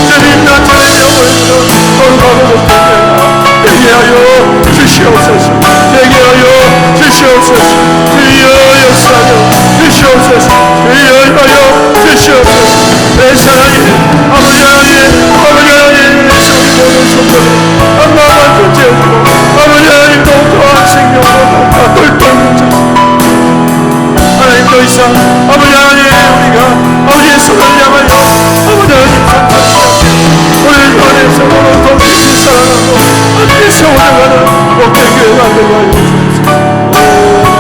주님 나타내며 보여주는 거룩하고 높은 교회가 되게 하여 주시옵소서. 되게 하여 주시옵소서. 주여 역사하여 주시옵소서. 주여 임하여 주시옵소서. 내 사랑이 아버지 하나님 아버지 하나님 우리 모든 성도들 한마음만 붙여주고 아버지 하나님 더욱더 생명으로 더욱더 똘똘 뭉쳐서 하나님 더 이상 아버지 하나님 우리가 아버지의 손을 향하여 아버지 하나님 상관없이 우리를 안에서 더 깊이 사랑하고 함께 세워나가는 복된 교회가 되게 하여 주옵소서.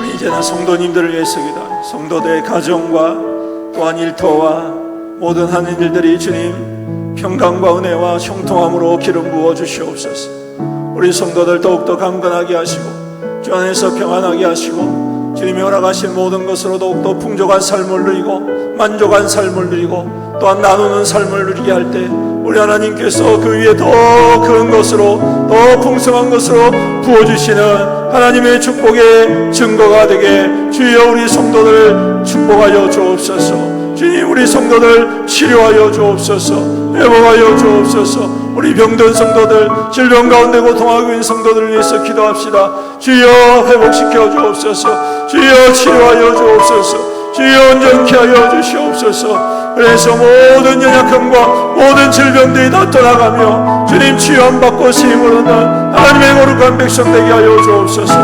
우리 이제는 성도님들을 위해서 기도합니다. 성도들의 가정과 또한 일터와 모든 하는 일들이 주님 평강과 은혜와 형통함으로 기름 부어 주시옵소서. 우리 성도들 더욱더 강건하게 하시고 주 안에서 평안하게 하시고 주님이 허락하신 모든 것으로 더욱더 풍족한 삶을 누리고 만족한 삶을 누리고 또한 나누는 삶을 누리게 할 때 우리 하나님께서 그 위에 더 큰 것으로 더 풍성한 것으로 부어주시는 하나님의 축복의 증거가 되게 주여 우리 성도들을 축복하여 주옵소서. 주님 우리 성도들 치료하여 주옵소서. 회복하여 주옵소서. 우리 병든 성도들 질병 가운데 고통하고 있는 성도들을 위해서 기도합시다. 주여 회복시켜 주옵소서. 주여 치료하여 주옵소서. 주여 온전케 하여 주시옵소서. 그래서 모든 연약함과 모든 질병들이 다 떠나가며 주님 치유함 받고 쓰임을 얻는 하나님의 거룩한 백성 되게 하여 주옵소서.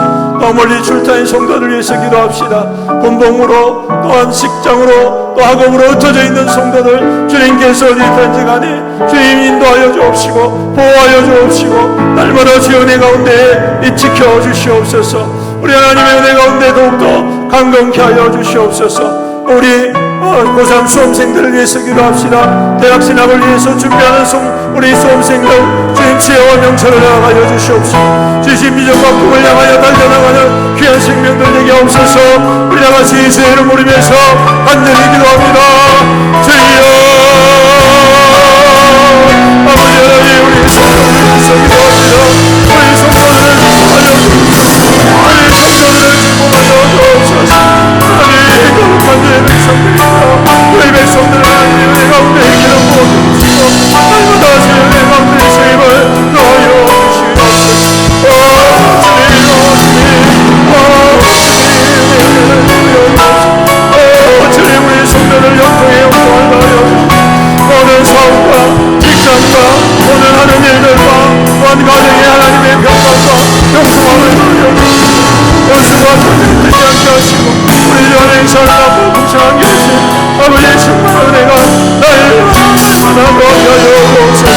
더 멀리 출타인 성도를 위해서 기도합시다. 본봉으로 또한 직장으로 또 학업으로 흩어져 있는 성도들 주님께서 어디든지 간에 주님 인도하여 주옵시고 보호하여 주옵시고 날마다 주의 은혜 가운데 지켜 주시옵소서. 우리 하나님의 은혜 가운데 더욱더 강건케 하여 주시옵소서. 우리 고3 수험생들을 위해서 기도합시다. 대학 진학을 위해서 준비하는 우리 수험생들 주님 지혜와 명철을 허락하여 주시옵소서. 주신 비전과 꿈을 향하여 달려나가는 귀한 생명들 되게 없어서 우리 다같이 예수의 이름 부르면서 간절히 기도합니다. 주여 아버지 하나님 우리 성도들을 위해서 기도합니다. 우리 성도들을 축복하여 주옵소서. 우리 성도들을 축복하여 주옵소서. 하나님 거룩한 주의 백성들이다. 우리 백성들을 하나님의 은혜 가운데 기름 부어주시고 날마다 주의 은혜 가운데 주임을 더하여 주시옵소서. 주님 우리 성도를 영통에 영통하여 모든 사업과 직장과 모든 하는 일들과 또한 가정의 하나님의 평강과 영통함을 누려주시고 원수가 터지지 않게 하시고 우리 연행 살라고 풍성하게 하신 아버지의 충만한 은혜가 날마다 더하여 주옵소서.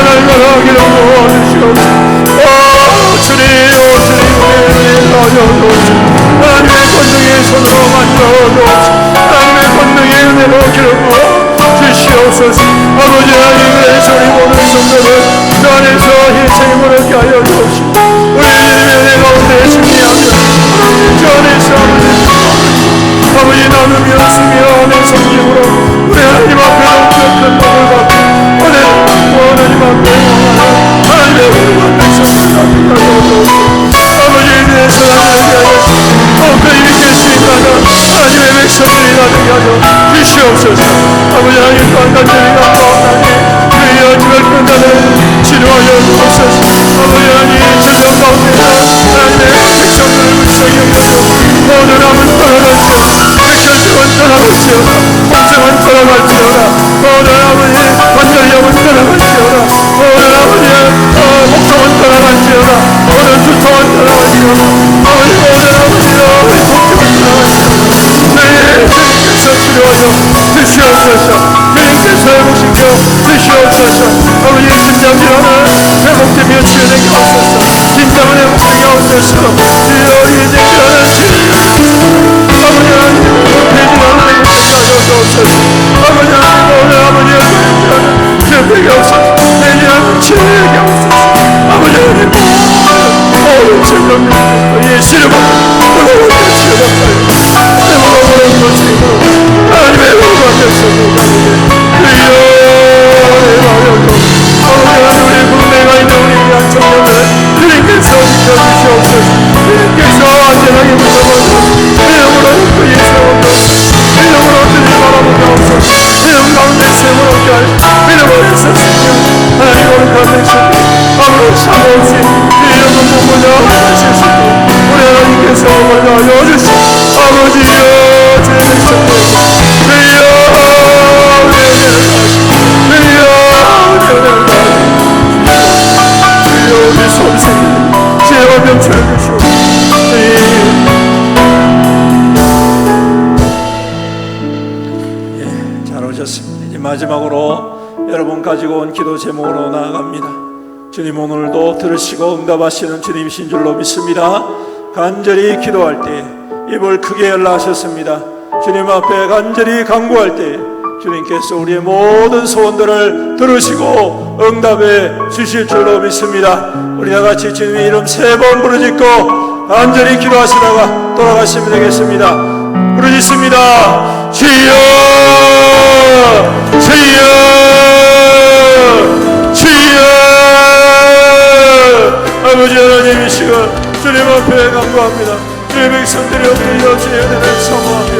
날마다 기름 부어주시옵소서. 주님 우리를 하여 주옵소서. 하나님의 권능의 손으로 만들어 주옵소서. 하나님의 권능의 은혜로 기름 부어 주시옵소서. 아버지 하나님의 소리 모든 성도를 그 안에서 희생을 얻게 하여 주옵시고 우리 주님의 은혜 가운데 승리하며 그 안에서 아버지 나누며 쓰며 내 성김으로 우리 하나님 앞에 큰 복을 받고 하나님 앞에 하나님의 거룩한 백성들 앞에 하여 주옵소서. 아버지에 대해서 하나님께 하여 더 이길 수 있다는 하나님의 백성들이 나누게 하여 주시옵소서. 아버지 하나님 또한 간절히 감사하나니 주의 주를 끝나는 치료하여 주옵소서. 아버지 하나님 주전 가운데 하나님의 백성들을 불쌍히 여겨서 모든 암은 떠나갈지어다. 백혈병은 떠나갈지어다. 공정은 떠나갈지어다. 모든 아버지 관절염은 떠나갈지어다. 모든 아버지 목통은 떠나갈지어다. 모든 두통은 떠나갈지어다. 아버지 모든 아버지로 우리 통증은 떠나갈지어다. 주님께서 치료하여 주시옵소서. 주님께서 회복시켜 주시옵소서. 아버지 심장질환은 회복되며 치유되게 하옵소서. 심장은 회복되게 하옵소서. 주여 우리의 질환은 치유되게 아버지 하나님 폐질환은 회복되게 하여 주옵소서. 아버지 하나님 오늘 아버지의 폐질환은 치유되게 하옵소서. 폐질환은 치유되게 하옵소서. 아버지 하나님 모든 질병 예수님으로 회복하여 치유받아요. 회복하고 고치고 하나님의 회복한 백성을 우리 국내가 있는 우리 양청년을 주님께서 지켜주시옵소서. 주님께서 안전하게 붙잡아서 이름으로 그 예수님으로 이름으로 주님 바라보게 하옵소서. 이름 가운데 세우러 오게 하여 이름으로 있었으며 하나님 거룩한 백성들 아무런 사고 없이 이름은 무고자 하실 수 있고 우리 하나님께서 먼저 알려주시고 아버지여 주의 백성들 우리 수험생들 지혜와 명철을 주시옵소서. 잘 오셨습니다. 이제 마지막으로 여러분 가지고 온 기도 제목으로 나아갑니다. 주님 오늘도 들으시고 응답하시는 주님이신 줄로 믿습니다. 간절히 기도할 때 입을 크게 열라 하셨습니다. 주님 앞에 간절히 간구할 때 주님께서 우리의 모든 소원들을 들으시고 응답해 주실 줄로 믿습니다. 우리 다같이 주님의 이름 3번 부르짖고 간절히 기도하시다가 돌아가시면 되겠습니다. 부르짖습니다. 주여 주여 주여. 아버지 하나님 이 시간 주님 앞에 간구합니다. 주의 백성들이 엎드려 주의 은혜를 사모하며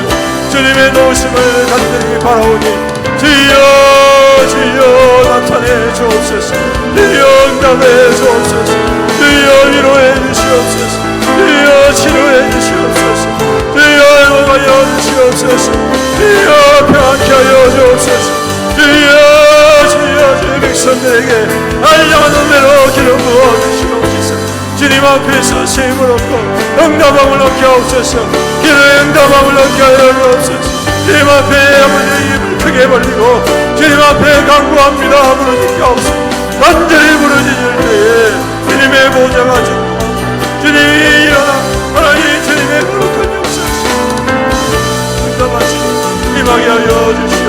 주님의 도우심을 간절히 바라오니 주여 주여 나타내 주옵소서. 주여 응답해 주옵소서. 주여 위로해 주시옵소서. 주여 치료해 주시옵소서. 주여 회복하여 주시옵소서. 주여 평안케 하여 주옵소서. 주여 주여 주의 백성들에게 알량한 은혜로 기름 부어 주시옵소서. 주님 앞에서 세임을 얻고 응답함을 얻게 하옵소서. 기도의 응답함을 얻게 하여 주옵소서. 주님 앞에 아버지의 입을 크게 벌리고 주님 앞에 간구합니다. 부르짖게 하옵소서. 간절히 부르짖을 때에 주님의 보좌가 증거하고 주님이 일어나 하나님 주님의 거룩한 역사시 응답하시고 임하게 하여 주시옵소서.